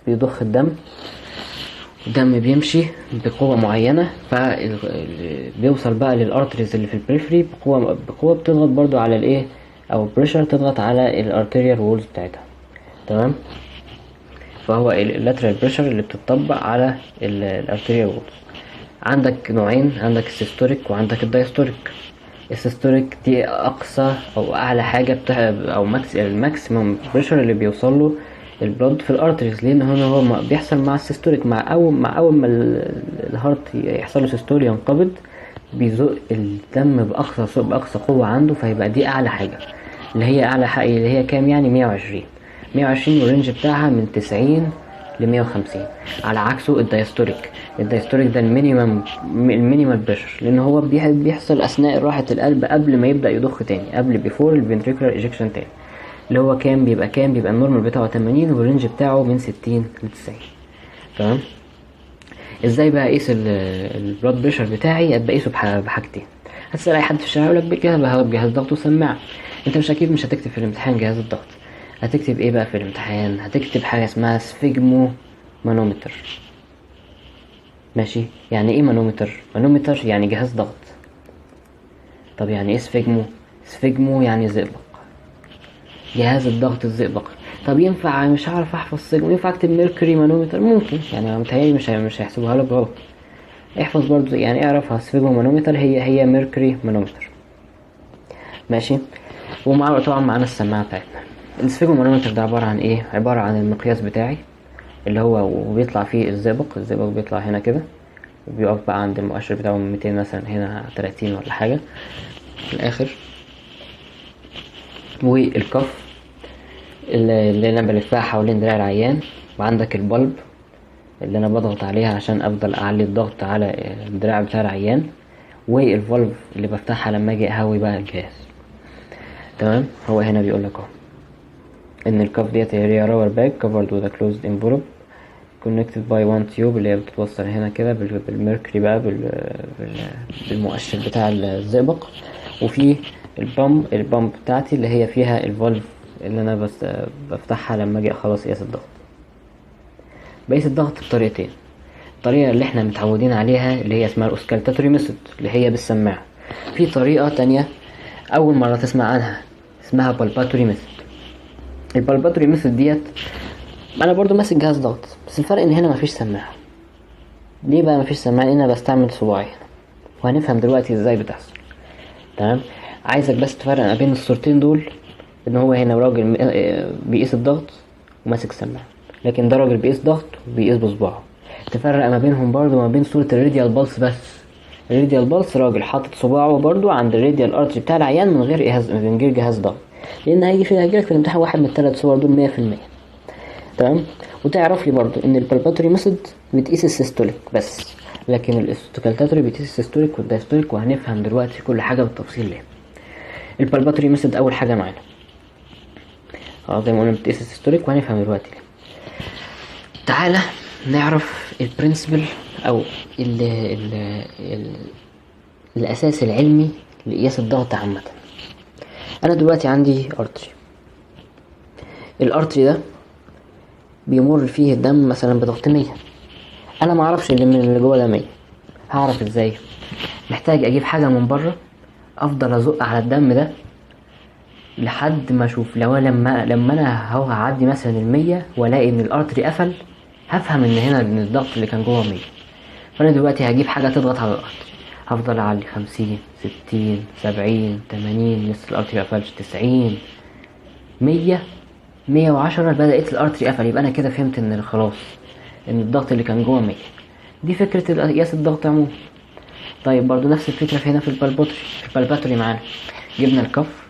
بيضخ الدم الدم بيمشي بقوة معينة، فبيوصل بقى للارتريز اللي في البريفري بقوة بتضغط برضو على الايه، او بريشر تضغط على الارتيريال وولز بتاعتها. تمام. فهو اللاترال بريشر اللي بتطبق على الارتيريال وولز. عندك نوعين، عندك السيستوليك وعندك الدايستوليك. السيستوليك دي اقصى او اعلى حاجة او الماكسيمم بريشر اللي بيوصل له البلد في الارتريز. لان هو بيحصل مع السيستوليك، مع اول ما الهارت يحصل له سيستول ينقبض، بيزق الدم باقصى قوة عنده، فيبقى دي اعلى حاجة، اللي هي اعلى حاجة اللي هي كام يعني 120 والرينج بتاعها من 90 ل150. على عكسه الدايستوليك ده المينيمال بريشر، لان هو بيحصل اثناء راحة القلب قبل ما يبدأ يضخ تاني، قبل بيفور الفنتريكولار ايجكشن تاني، اللي هو بيبقى النورمال بتاعه 80 والرينج بتاعه من 60 ل 90. تمام. ازاي بقى اقيس البلاد بريشر بتاعي؟ بقيسه بحاجتين. هتسأل اي حد في الشارع يقولك بجهاز ضغط وسماعة. انت مش هتكتب في الامتحان جهاز الضغط. هتكتب ايه بقى في الامتحان؟ هتكتب حاجة اسمها سفيجمو مانومتر. ماشي. يعني ايه مانومتر يعني جهاز ضغط. طب يعني ايه سفيجمو يعني زئبق، جهاز الضغط الزئبقي. طب ينفع مش هعرف احفظ سيجمو، ينفع اكتب ميركوري مانومتر؟ ممكن، يعني متهيألي مش هيحسبوها لك غلط. احفظ برضو، يعني اعرفها سفيجمو مانومتر هي ميركوري مانومتر. ماشي. طبعا معانا السماعة بتاعتنا. السفيجمو مانومتر ده عبارة عن ايه؟ عبارة عن المقياس بتاعي اللي هو وبيطلع فيه الزئبق بيطلع هنا كده، وبيقف بقى عند المؤشر بتاعه 200 مثلا، هنا 30 ولا حاجة في الاخر. والكف اللي انا بلفها حوالين دراع العيان، وعندك البلب اللي انا بضغط عليها عشان افضل اعلي الضغط على الدراع بتاع العيان، والفالف اللي بفتحها لما اجي اهوي بقى الجهاز. تمام. هو هنا بيقول لك اهو ان الكف ديت هي رابر باج covered with a closed envelope connected by one tube، اللي هي بتتوصل هنا كده بالميركوري بقى بالمؤشر بتاع الزئبق. وفي البامب بتاعتي اللي هي فيها الفالف اللي انا بس بفتحها لما اجي خلاص اقيس الضغط. بقيس الضغط بطريقتين. الطريقة اللي احنا متعودين عليها اللي هي اسمها الاوسكالتاتوري ميثود اللي هي بالسماعة. في طريقة تانية اول مرة تسمع عنها اسمها بالباتوري ميثود. البالباتوري ميثود ديت انا برضو ماسك جهاز ضغط، بس الفرق ان هنا مفيش سماعة. ليه بقى مفيش سماعة؟ لان انا بستعمل صباعي هنا، وهنفهم دلوقتي ازاي بتحصل. تمام. عايزك بس تفرق ما بين الصورتين دول، ان هو هنا راجل بيقيس الضغط وماسك سماعة، لكن ده راجل بيقيس ضغط وبيقيس بصباعه. تفرق ما بينهم برضو ما بين صورة الراديال بالس بس. الراديال بالس راجل حاطط صباعه برضو عند الراديال ارتري بتاع العيان من غير جهاز ضغط، لان هيجيلك في الامتحان واحد من الثلاث صور دول 100%. تمام. وتعرف لي برضو ان البالباتوري ميثود بتقيس السيستوليك بس، لكن الاوسكالتاتوري بتقيس السيستوليك والدايستوليك، وهنفهم دلوقتي كل حاجة بالتفصيل ليه. البالباتوري ميثود اول حاجة معانا زي ما قلنا بتقيس السيستوليك، وهنفهم دلوقتي ليه. تعالى نعرف البرنسبل او الاساس العلمي لقياس الضغط عامة. انا دلوقتي عندي الارتري ده بيمر فيه الدم مثلا بضغط 100. انا ما اعرفش اللي جوه ده 100. هعرف ازاي؟ محتاج اجيب حاجة من بره افضل ازق على الدم ده لحد ما اشوف لما انا هعدي مثلا 100 والاقي ان الارتري قفل، هفهم ان هنا ان الضغط اللي كان جوه 100. فانا دلوقتي هجيب حاجة تضغط على الارتري، هفضل اعلي 50 60 70 80 لسه الارتري قفلش، 90 100 110 بدأت الارتري قفل. يبقى انا كده فهمت ان خلاص ان الضغط اللي كان جوه 100. دي فكرة قياس الضغط عموما. طيب برضو نفس الفكرة في هنا في البالباتوري معانا. جبنا الكف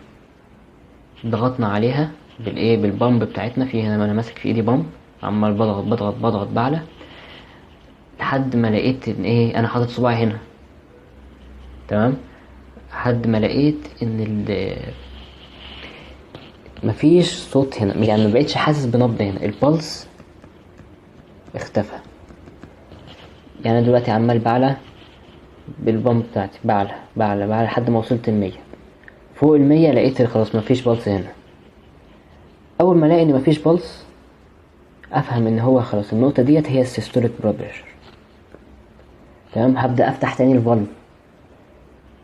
ضغطنا عليها بالبامب بتاعتنا. في هنا انا ماسك في ايدي بامب، عمال بضغط بعلى لحد ما لقيت ان انا حاطط صباعي هنا. تمام. لحد ما لقيت ان مفيش صوت هنا، يعني ما بقيتش حاسس بنبض هنا، البلس اختفى. يعني انا دلوقتي عمال بعلى بالبامب بتاعتي، بعلى لحد ما وصلت 100. فوق 100 لقيت خلاص مفيش بلس هنا. اول ما الاقي ان مفيش بلس افهم ان هو خلاص النقطة ديت هي السيستوليك بلاد بريشر. تمام. هبدأ افتح تاني الفالف،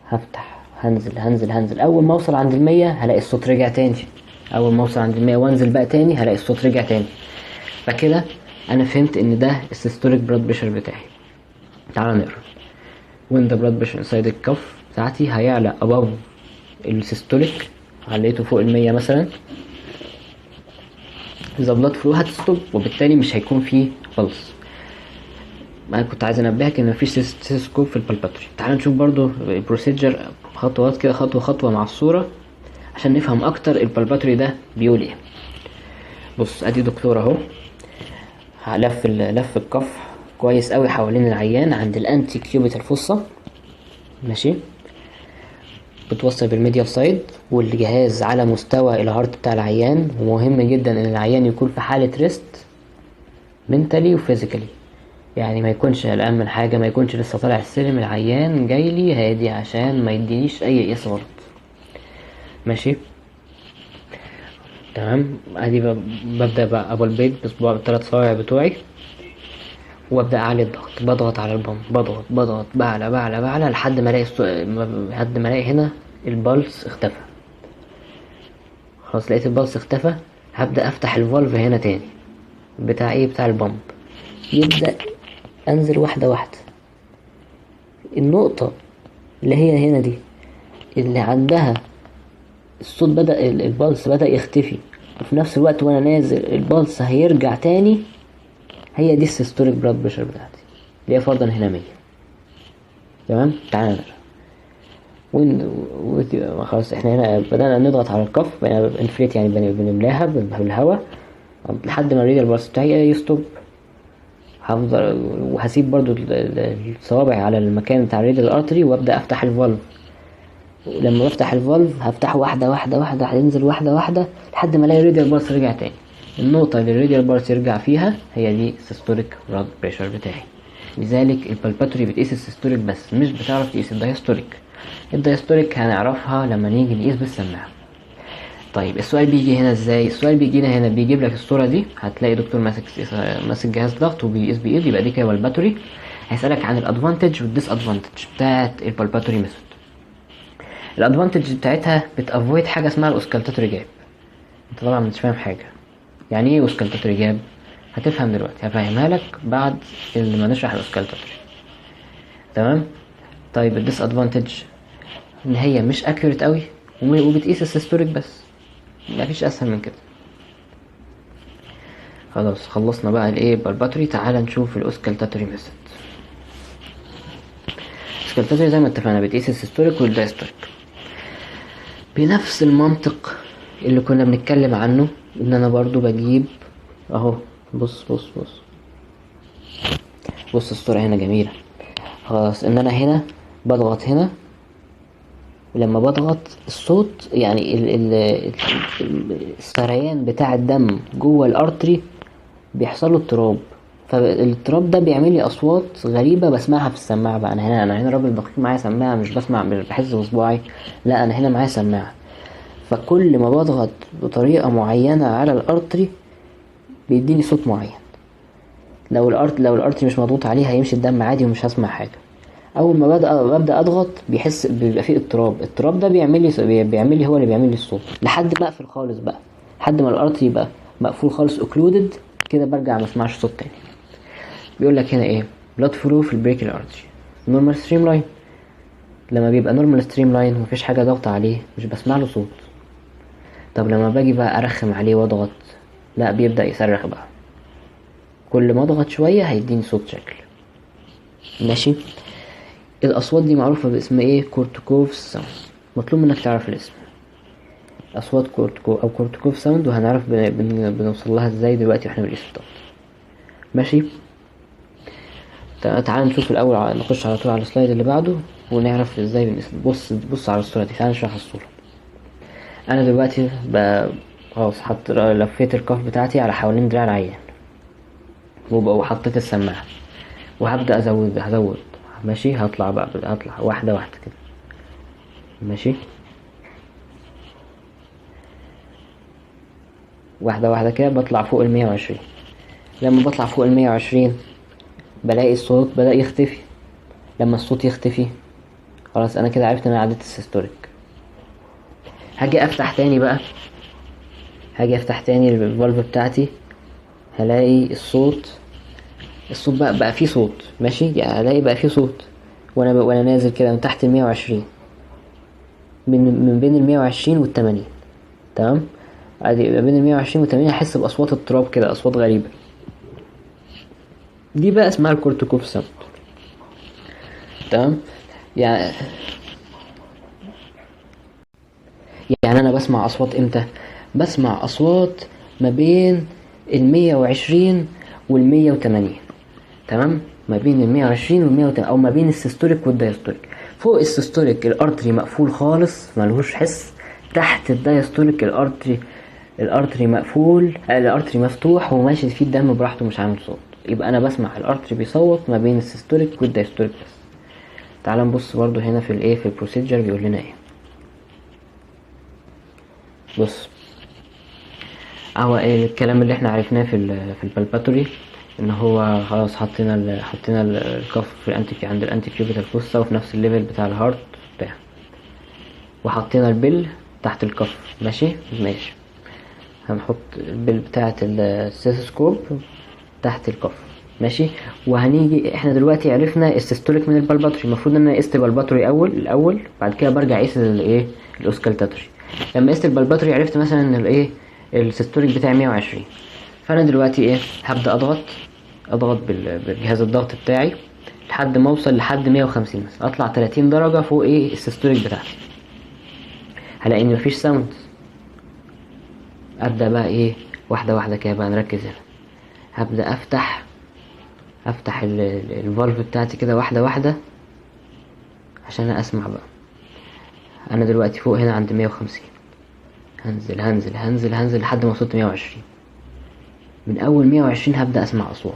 هفتح، هنزل اول ما اوصل عند ال100 هلاقي الصوت رجع تاني، اول ما اوصل عند ال100 وانزل بقى تاني هلاقي الصوت رجع تاني. فكده انا فهمت ان ده السيستوليك بلاد بريشر بتاعي. تعال نقرا. when the blood pressure inside الكف بتاعتي هيعلى above السيستوليك، عليته فوق ال100 مثلا، the blood flow هتستوب، وبالتالي مش هيكون فيه pulse. ما كنت عايز انبهك ان مفيش ستيثوسكوب في البالباتوري. تعال نشوف برضو البروسيجر خطوات كده، خطوة خطوة مع الصورة عشان نفهم اكتر البالباتوري ده بيقول ايه. بص ادي دكتور اهو، لف الكف كويس قوي حوالين العيان عند الانتي كيوبيتال فوسا، ماشي، بتوصل بالميديال سايد، والجهاز على مستوى الهارت بتاع العيان. ومهم جدا ان العيان يكون في حالة ريست منتالي وفيزيكالي، يعني ما يكونش قلقان من حاجة، ما يكونش لسه طالع السلم، العيان جاي لي هادي عشان ما يدينيش اي قياس غلط، ماشي. تمام. ادي ببدأ بقى ابو البيت بصباع بالثلاث صوابع بتوعي، وابدأ اعلي الضغط، بضغط على البامب، بضغط بعلى لحد ما الاقي هنا البلس اختفى. خلاص لقيت البلس اختفى، هبدأ افتح الفالف هنا تاني بتاع ايه، بتاع البامب. يبدأ انزل واحدة واحدة. النقطة اللي هي هنا دي اللي عندها الصوت بدأ البلس بدأ يختفي، وفي نفس الوقت وانا نازل البلس هيرجع تاني، هي دي السيستوليك بلاد بريشر بتاعتي اللي هي فرضا هنا 100. تمام. تعالى خلاص احنا هنا بدأنا نضغط على الكف، بقينا انفليت يعني بنملاها بالهواء لحد ما الريديال بلس بتاعي يستوب. هفضل وهسيب برضو الصوابع على المكان بتاع الريديال ارتري، وابدأ افتح الفالف. لما بفتح الفالف هفتحه واحدة هينزل واحدة لحد ما الاقي الريديال بلس رجع تاني. النقطة اللي الريديال بلس يرجع فيها هي دي السيستوليك بلاد بريشر بتاعي. لذلك البالباتوري بتقيس السيستوليك بس، مش بتعرف تقيس الدايستوليك. الدايستوليك هنعرفها لما نيجي نقيس بالسماعة. طيب السؤال بيجي هنا ازاي؟ السؤال بيجينا هنا، بيجيب لك الصورة دي، هتلاقي دكتور ماسك جهاز ضغط وبيقيس بإيد، يبقى دي كده بالباتوري. هيسألك عن الادفانتج والديس ادفانتج بتاعت البالباتوري ميثود. الادفانتج بتاعتها بتافويد حاجة اسمها الاوسكالتاتوري جاب. انت طبعا مش فاهم حاجة يعني ايه اوسكالتاتوري جاب، هتفهم دلوقتي، هفهمها لك بعد ما نشرح الاوسكالتاتوري. تمام. طيب الديس ادفانتج ان هي مش اكيوريت قوي، وبتقيس السيستوليك بس، مفيش اسهل من كده. خلاص خلصنا بقى الايه بالباتوري. تعال نشوف الاوسكالتاتوري ميثود. الاوسكالتاتوري زي ما اتفقنا بتقيس السيستوليك والدايستوليك بنفس المنطق اللي كنا بنتكلم عنه، ان انا برضو بجيب اهو. بص الصورة هنا جميلة. خلاص ان انا هنا بضغط هنا، ولما بضغط الصوت يعني السريان بتاع الدم جوه الارتري بيحصل له اضطراب، فالاضطراب ده بيعمل لي اصوات غريبه بسمعها في السماعه. بقى انا هنا راجل دقيق معايا سماعه، مش بسمع مش بحس بصباعي، لا انا هنا معايا سماعه. فكل ما بضغط بطريقه معينه على الارتري بيديني صوت معين. لو الارتري مش مضغوط عليه هيمشي الدم عادي ومش هسمع حاجه. اول ما ببدا اضغط بيبقى فيه اضطراب ده بيعمل لي هو اللي بيعمل لي الصوت، لحد ما اقفل خالص بقى، لحد ما الارتري يبقى مقفول خالص اوكلودد كده، برجع ما اسمعش صوت تاني. بيقول لك هنا ايه، بلاد فلو في البريكيال ارتري نورمال ستريم لاين. لما بيبقى نورمال ستريم لاين ومفيش حاجه ضغط عليه مش بسمع له صوت. طب لما باجي بقى ارخم عليه واضغط، لا بيبدا يصرخ بقى، كل ما اضغط شويه هيديني صوت شكل، ماشي. الاصوات دي معروفه باسم ايه، كورتكوف ساوند. مطلوب منك تعرف الاسم، اصوات كورتكوف ساوند، وهنعرف بنوصل لها ازاي دلوقتي واحنا بنقيس الضغط، ماشي. تعال نشوف الاول، نخش على طول على السلايد اللي بعده ونعرف ازاي بنقيس. بص على الصوره دي، تعال نشرح الصوره. انا دلوقتي خلاص لفيت الكف بتاعتي على حوالين دراع العيان، وحطيت السماعه، وهبدا هزود، ماشي. هطلع واحده كده، ماشي، واحده كده بطلع فوق 120. لما بطلع فوق 120 بلاقي الصوت بدأ يختفي، لما الصوت يختفي خلاص انا كده عرفت ان انا عديت السيستوليك. هاجي افتح تاني بقى، هاجي افتح تاني الفالف بتاعتي، هلاقي الصوت بقى فيه صوت ماشي، يعني هلاقي بقى فيه صوت وانا نازل كده من تحت ال120، من بين ال120 وال80. تمام، عادي بين ال120 وال80 هحس باصوات اضطراب كده، اصوات غريبه. دي بقى اسمها الكورتيكوف ساوند. تمام، يعني انا بسمع اصوات امتى؟ بسمع اصوات ما بين ال120 وال180. تمام، ما بين ال120 وال180، او ما بين السيستوليك والدايستوليك. فوق السيستوليك الارتري مقفول خالص ملهوش حس، تحت الدايستوليك الارتري مقفول، الارتري مفتوح وماشي فيه الدم براحته مش عامل صوت. يبقى انا بسمع الارتري بيصوت ما بين السيستوليك والدايستوليك بس. تعال نبص برضو هنا في الايه، في البروسيجر بيقول لنا ايه. بص، هو ايه الكلام اللي احنا عرفناه في البالباتوري، ان هو خلاص حطينا الكف في الانتي عند الانتي كيوبيتال فوسا وفي نفس الليفل بتاع الهارت بتاع، وحطينا البل تحت الكف. ماشي، هنحط البل بتاعة الستيثوسكوب تحت الكف. ماشي، وهنيجي احنا دلوقتي عرفنا السيستوليك من البالباتوري. المفروض ان انا قست البالباتوري الاول، بعد كده برجع اقيس الايه، الاوسكالتاتوري. لما قست البالباتوري عرفت مثلا ان الايه السيستوليك بتاعي 120. فانا دلوقتي ايه، هبدا اضغط بالجهاز الضغط بتاعي لحد ما اوصل لحد 150 مثلا، اطلع 30 درجه فوق ايه السيستوليك بتاعتي. هلاقي ان مفيش ساوند. ابدا بقى ايه، واحده واحده كده بقى نركز هنا. هبدا افتح الفالف بتاعتي كده واحده واحده عشان اسمع بقى. انا دلوقتي فوق هنا عند 150، هنزل هنزل هنزل هنزل لحد ما وصلت 120. من اول 120 هبدا اسمع اصوات.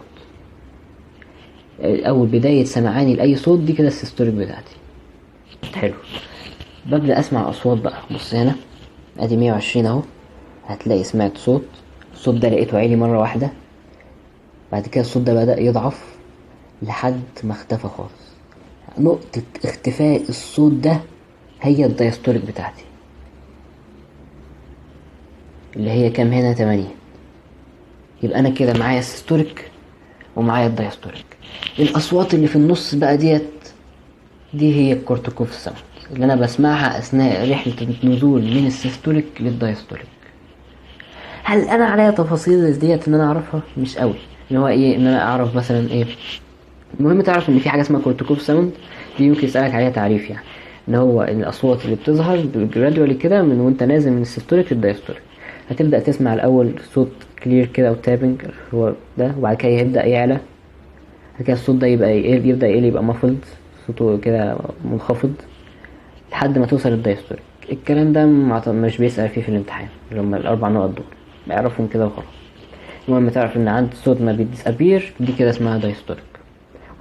اول بدايه سمعاني لاي صوت دي كده السيستوليك بتاعتي. حلو، ببدا اسمع اصوات بقى. بص هنا، ادي 120 اهو، هتلاقي سمعت صوت. الصوت ده لقيته عالي مره واحده، بعد كده الصوت ده بدا يضعف لحد ما اختفى خالص. نقطه اختفاء الصوت ده هي الدايستوليك بتاعتي، اللي هي كام هنا 8. يبقى انا كده معايا السيستوليك ومعايا الدايستوليك. الاصوات اللي في النص بقى دي هي الكورتيكوف ساوند اللي انا بسمعها اثناء رحله النزول من السيستوليك للدايستوليك. هل انا عليا تفاصيل ديت ان انا اعرفها؟ مش قوي، ان هو ايه، ان انا اعرف مثلا ايه. المهم تعرف ان في حاجه اسمها كورتيكوف ساوند، دي يمكن يسالك عليها تعريف، يعني ان هو الاصوات اللي بتظهر جرادولي كده من وانت نازل من السيستوليك للدايستوليك. هتبدا تسمع الاول صوت كلير كده وتابنج هو ده، وبعد كده يبدا يعلى، بعد كده الصوت ده يبدا يبقى مفلد، صوته كده منخفض لحد ما توصل للدايستوليك. الكلام ده مش بيسأل فيه في الامتحان، اللي هم ال4 نقط دول بعرفهم كده وخلاص. المهم تعرف ان عند صوت ما بيديسابير دي كده اسمها دايستوليك،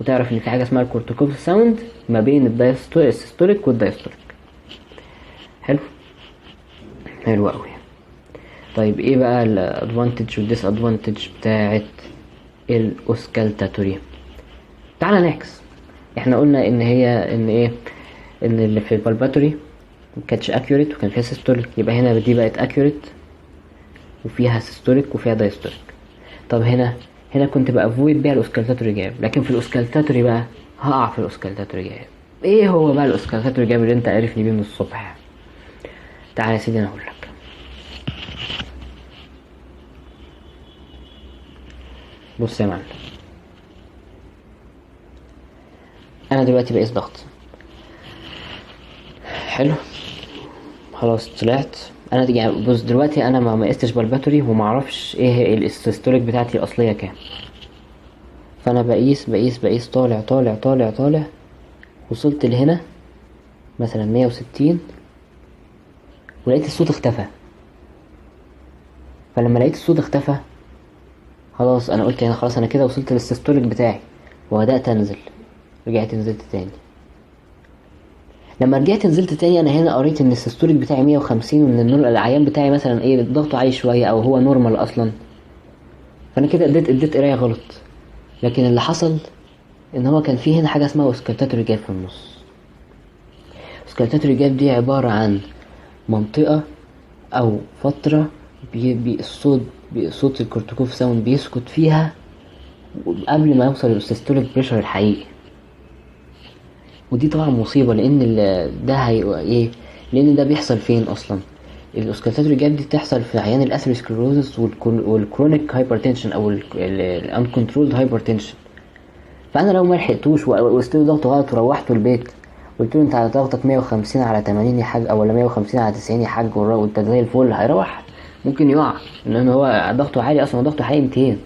وتعرف ان في حاجه اسمها الكورتيكوف ساوند ما بين السيستوليك والدايستوليك. حلو، حلو قوي. طيب ايه بقى الادفانتج والديس ادفانتج بتاعت الاوسكالتاتوري؟ تعالى نعكس. احنا قلنا ان هي ان ايه، ان اللي في البالباتوري مكانتش اكيوريت وكان فيها سيستوليك، يبقى هنا دي بقت اكيوريت وفيها سيستوليك وفيها دايستوليك. طب هنا كنت بافويد بيها الاوسكالتاتوري جاب، لكن في الاوسكالتاتوري بقى هقع في الاوسكالتاتوري جاب. ايه هو بقى الاوسكالتاتوري جاب اللي انت عارفني بيه من الصبح؟ تعالى يا سيدي انا اقول لك. بص يا معلم، انا دلوقتي بقيس ضغط. حلو، خلاص طلعت انا يعني. بص دلوقتي انا ما قستش بالباتوري وما اعرفش ايه هي السيستوليك بتاعتي الاصليه كام، فانا بقيس طالع طالع طالع طالع، وصلت لهنا مثلا 160 ولقيت الصوت اختفى. فلما لقيت الصوت اختفى خلاص انا قلت هنا خلاص انا كده وصلت للسيستوليك بتاعي، وبدات انزل. رجعت نزلت تاني. لما رجعت نزلت تاني انا هنا قريت ان السيستوليك بتاعي 150 وان العيان بتاعي مثلا ايه ضغطه عالي شويه او هو نورمال اصلا. فانا كده اديت قرايه غلط. لكن اللي حصل ان هو كان فيه هنا حاجه اسمها اوسكالتاتوري جاب في النص. اوسكالتاتوري جاب دي عباره عن منطقه او فتره صوت الكورتيكوف ساوند بيسكت فيها قبل ما يوصل للسيستوليك بريشر الحقيقي. ودي طبعا مصيبه، لان ده هيبقى ايه، لان ده بيحصل فين اصلا؟ الاوسكالتاتوري جاب دي بتحصل في عيان الاثيروسكليروزس والكرونيك هايبرتنشن او الانكنترولد هايبرتنشن. فانا لو ما لحقتوش وقست له ضغط غلط وروحته البيت قلت له انت على ضغطك 150 على 80 يا حاج، او ولا 150 على 90 يا حاج، وانت زي الفل، هيروح ممكن يقع، لان هو ضغطه عالي اصلا، ضغطه حقيقي 200.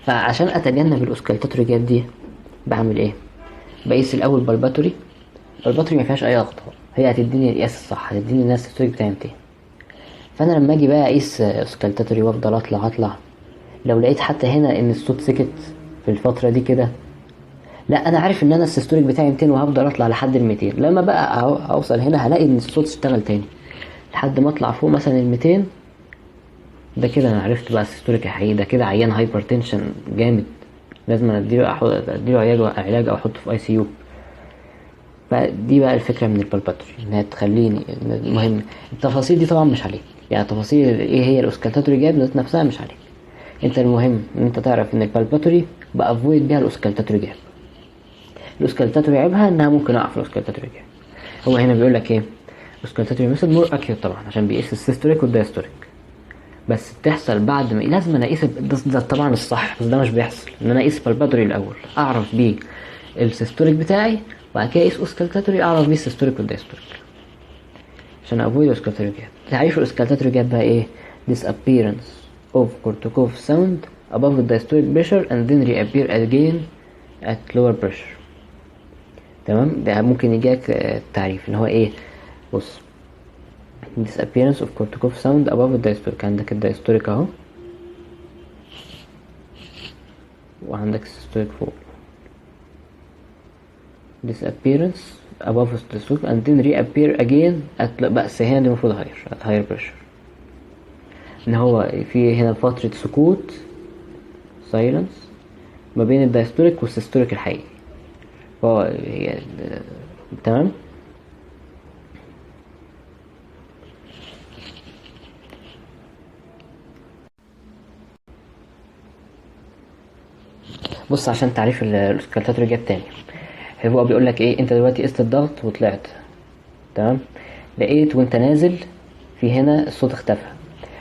فعشان اتجنب الاوسكالتاتوري جاب دي بعمل ايه؟ بقيس الاول بالباتوري ما فيهاش اي اخطاء، هي هتديني القياس الصح، هتديني الناس السيستوليك بتاعي 200. فانا لما اجي بقى اقيس اوسكالتاتوري وافضل اطلع، لو لقيت حتى هنا ان الصوت سكت في الفتره دي كده، لا انا عارف ان انا السيستوليك بتاعي 200 وهفضل اطلع لحد ال 200. لما بقى اوصل هنا هلاقي ان الصوت اشتغل تاني لحد ما اطلع فوق مثلا ال 200. ده كده انا عرفت بقى السيستوليك الحقيقي، ده كده عيان هايبرتنشن جامد، لازم اديله علاج او احطه في اي سي يو. فدي بقى الفكره من البالباتوري، انها تخليني المهم التفاصيل دي طبعا مش عليك، يعني تفاصيل ايه هي الاوسكالتاتوري جاب ذات نفسها مش عليك. انت المهم ان انت تعرف ان البالباتوري بافويد بيها الاوسكالتاتوري جاب. الاوسكالتاتوري عيبها انها ممكن اقع في الاوسكالتاتوري جاب. هو هنا بيقول لك ايه؟ الاوسكالتاتوري ميثود مور اكيوريت طبعا عشان بيقيس السيستوليك والدايستوليك، بس بتحصل بعد ما لازم انا اقيس ده طبعا الصح، بس ده مش بيحصل، ان انا اقيس بالباتوري الاول اعرف بيه السيستوليك بتاعي، وبعد كده اقيس اوسكالتاتوري اعرف بيه السيستوليك والدايستوليك عشان avoid اوسكالتاتوري جاب. تعريف الاوسكالتاتوري جاب بقى ايه؟ disappearance of Kortukov sound above the diastolic pressure and then reappear again at lower pressure. تمام، ده ممكن يجيك التعريف ان هو ايه. بص، disappearance of Kortukov sound above the diastolic، عندك الدايستوليك اهو وعندك السيستوليك فوق. disappearance above the diastolic and then reappear again at، بس هنا دي المفروض higher at higher pressure، ان هو في هنا فترة سكوت silence ما بين الدايستوليك والسيستوليك الحقيقي. فهو تمام. بص عشان تعريف الاوسكالتاتوري جاب تاني، هو بيقول لك ايه؟ انت دلوقتي قست الضغط وطلعت تمام، لقيت وانت نازل في هنا الصوت اختفى،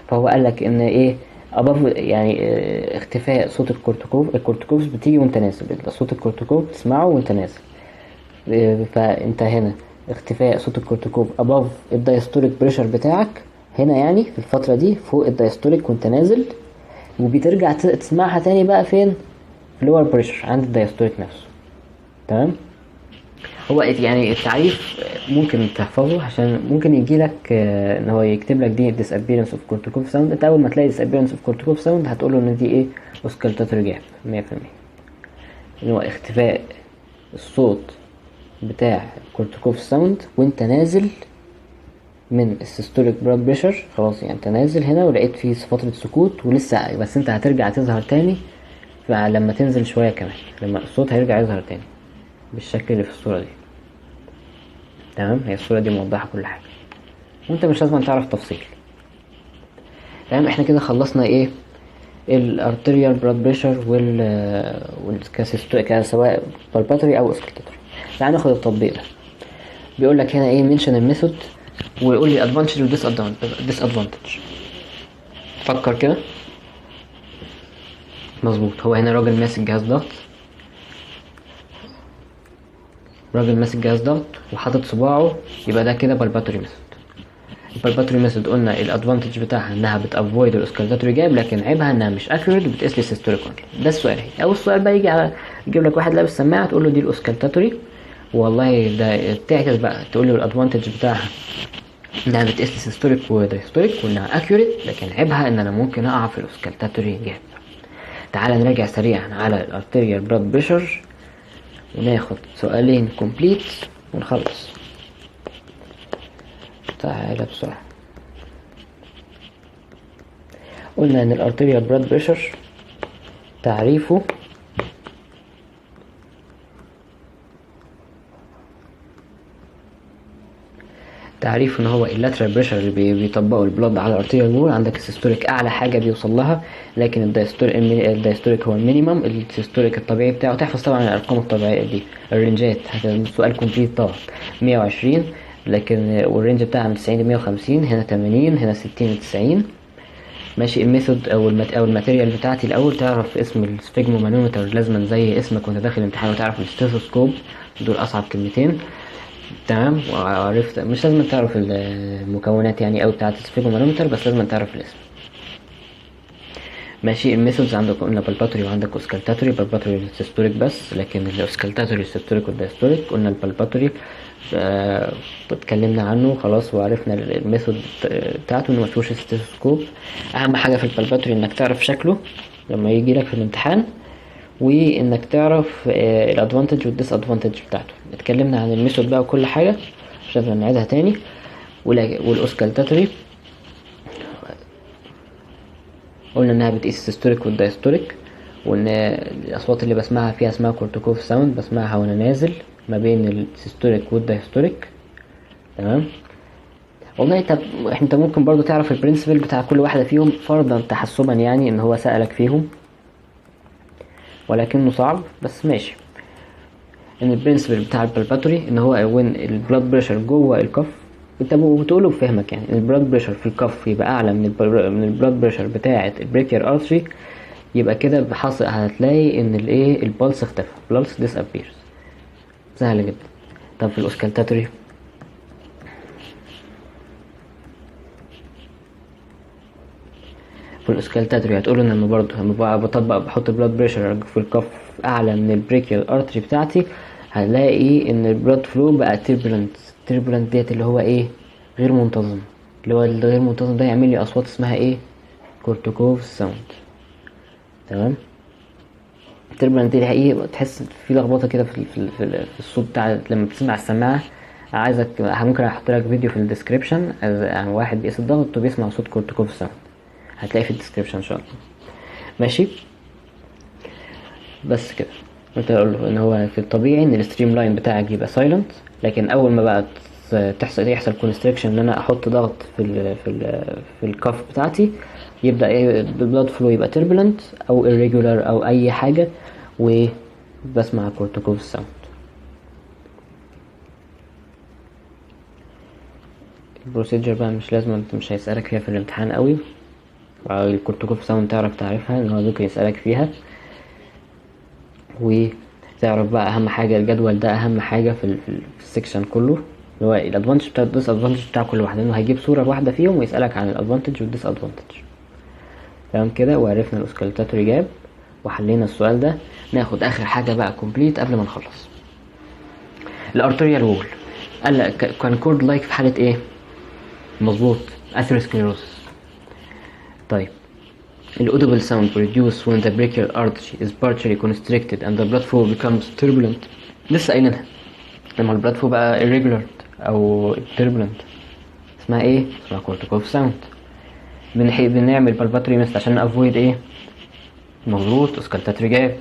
فهو قال لك ان ايه above، يعني اختفاء صوت الكورتيكوف بتيجي وانت نازل، صوت الكورتيكوف تسمعه وانت نازل. فانت هنا اختفاء صوت الكورتيكوف above الدايستوليك بريشر بتاعك هنا، يعني في الفترة دي فوق الدايستوليك وانت نازل، وبترجع تسمعها تاني بقى فين؟ في lower بريشر عند الدايستوليك نفسه. تمام. هو يعني التعريف ممكن تحفظه عشان ممكن يجيلك ان هو يكتب لك دي disappearance of Kortukov sound. انت اول ما تلاقي disappearance of Kortukov sound هتقوله ان دي ايه؟ اوسكالتاتوري جاب 100%، ان هو اختفاء الصوت بتاع كورتيكوف ساوند وانت نازل من السيستوليك بلاد بريشر. خلاص يعني انت نازل هنا ولقيت فيه فترة سكوت ولسه، بس انت هترجع تظهر تاني لما تنزل شوية كمان، لما الصوت هيرجع يظهر تاني بالشكل اللي في الصورة دي. تمام، هي الصورة دي موضحة كل حاجة وانت مش لازم تعرف تفصيل. تمام، احنا كده خلصنا ايه؟ الارتريال بلاد بريشر سواء بالباتوري او اسكلتاتوري. تعال ناخد التطبيق ده. بيقول لك هنا ايه؟ منشن الميثود ويقول لي ادفانتج وديس ادفانتج. فكر كده. مظبوط، هو هنا راجل ماسك جهاز ضغط، وحاطط صباعه، يبقى ده كده بالباتوري ميثود. البالباتوري ميثود قلنا الادفانتج بتاعها انها بتافويد الاوسكالتاتوري جاب، لكن عيبها انها مش اكيوريت وبتقيس لي سيستوليك اونلي. ده السؤال اهي. اول سؤال بقى يجيب لك واحد لابس سماعه تقول له دي الاوسكالتاتوري، والله ده تعكس بقى تقول له الادفانتج بتاعها انها بتقيس لي سيستوليك ودايستوليك وانها اكيوريت، لكن عيبها ان انا ممكن اقع في الاوسكالتاتوري جاب. تعال نراجع سريعا على الارتيريال بلاد بريشر وناخد سؤالين كومبليت ونخلص. تعالى بسرعة. قلنا ان الارتيريال بلاد بريشر تعريفه تعريف ان هو اللاترال بريشر اللي بيطبقه البلد على الارتيريال وول. عندك السيستوليك اعلى حاجه بيوصل لها، لكن الدايستوليك هو المينيمم. السيستوليك الطبيعي بتاعه تحفظ طبعا الارقام الطبيعيه دي، الرينجات السؤال كومبليت طبعا 120، لكن والرينج بتاعها من 90 ل 150، هنا 80، هنا 60 ل 90. ماشي. الميثود او الماتيريال بتاعتي الاول تعرف اسم السفيجمومانومتر، لازما زي اسمك وانت داخل الامتحان، وتعرف الستيثوسكوب، دول اصعب كلمتين. تمام. وعرفت مش لازم تعرف المكونات يعني او بتاعت السفيجمومانومتر، بس لازم تعرف الاسم. ماشي. الميثودز عندك قلنا بالباتوري وعندك اوسكالتاتوري. بالباتوري سيستوليك بس، لكن الاوسكالتاتوري سيستوليك والدايستوليك. قلنا البالباتوري اتكلمنا عنه خلاص، وعرفنا الميثود بتاعته انه مفيهوش ستيثوسكوب. اهم حاجه في البالباتوري انك تعرف شكله لما يجي لك في الامتحان، وانك تعرف الادفانتج والديس ادفانتج بتاعته. اتكلمنا عن الميثود بقى وكل حاجه، مش لازم نعيدها تاني. والاوسكالتاتوري قلنا انها بتقيس السيستوليك والدايستوليك، وان الاصوات اللي بسمعها فيها اسمها كورتيكوف ساوند، بسمعها وانا نازل ما بين السيستوليك والدايستوليك. تمام. والله طب انت ممكن برضو تعرف البرنسبل بتاع كل واحده فيهم، فرضا تحسبا يعني ان هو سألك فيهم، ولكنه صعب بس ماشي. ان البرنسبل بتاع البالباتوري ان هو وين البلاد بريشر جوه الكف، انت بتقوله بفهمك يعني البلاد بريشر في الكف يبقى اعلى من البلاد بريشر بتاعه البريكيال ارتري، يبقى كده بحصل هتلاقي ان الايه البلس اختفى، بلس ديس ابيرز. سهل جدا. طب في الاوسكالتاتوري هتقول ان انا برضه لما بطبق بحط البلاد بريشر في الكف اعلى من البريكيال ارتري بتاعتي، هنلاقي ان البلاد فلو بقى تيربولنت ديت اللي هو ايه غير منتظم، اللي هو الغير منتظم ده يعمل لي اصوات اسمها ايه كورتيكوف ساوند. تمام. التيربولنت دي حقيقي تحس في لخبطه كده في الصوت بتاع لما بتسمع السماعه. عايزك ممكن احط لك فيديو في الديسكريبشن عن واحد بيقيس الضغط وبيسمع صوت كورتيكوف ساوند، هتلاقي في الديسكريبشن ان شاء الله. ماشي. بس كده. انت اقول له ان هو في الطبيعي ان الستريم لاين بتاعك يبقى سايلنت، لكن اول ما بقى يحصل كونستريكشن ان انا احط ضغط في الكف بتاعتي، يبدا ايه البلاد فلو يبقى تربلنت او irregular او اي حاجه، وبسمع كورتيكوف ساوند. البروسيجر بقى مش لازم، مش هيسألك فيها في الامتحان قوي. الكورتيكوف ساوند تعرف تعرفها ان هو ممكن يسألك فيها، وتعرف بقى اهم حاجه الجدول ده اهم حاجه في السكشن كله، اللي هو الادفانتج بتاع الديس ادفانتج بتاع كل واحده، انه هيجيب صوره واحده فيهم ويسالك عن الادفانتج والديس ادفانتج. تمام كده. وعرفنا الاوسكالتاتوري جاب وحلينا السؤال ده. ناخد اخر حاجه بقى كومبليت قبل ما نخلص. الارتريال وول قال لك كان كورد لايك في حاله ايه؟ مظبوط، اثيروسكليروسس. طيب الaudible sound produced when the brachial artery is partially constricted and the blood flow becomes turbulent. لسه قايلينها لما البلاد فلو بقى irregular او turbulent اسمها ايه؟ اسمها corticof sound. بنعمل palpatory method عشان avoid ايه؟ مظبوط auscultatory gap.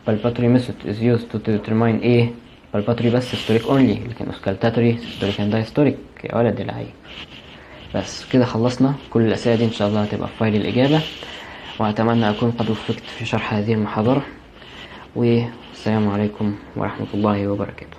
palpatory method is used to determine ايه؟ palpatory بس systolic only، لكن auscultatory systolic and diastolic. يا ولد العيب. بس كده خلصنا كل الأسئلة دي، إن شاء الله هتبقى في فايل الإجابة، وأتمنى أكون قد وفقت في شرح هذه المحاضرة، والسلام عليكم ورحمة الله وبركاته.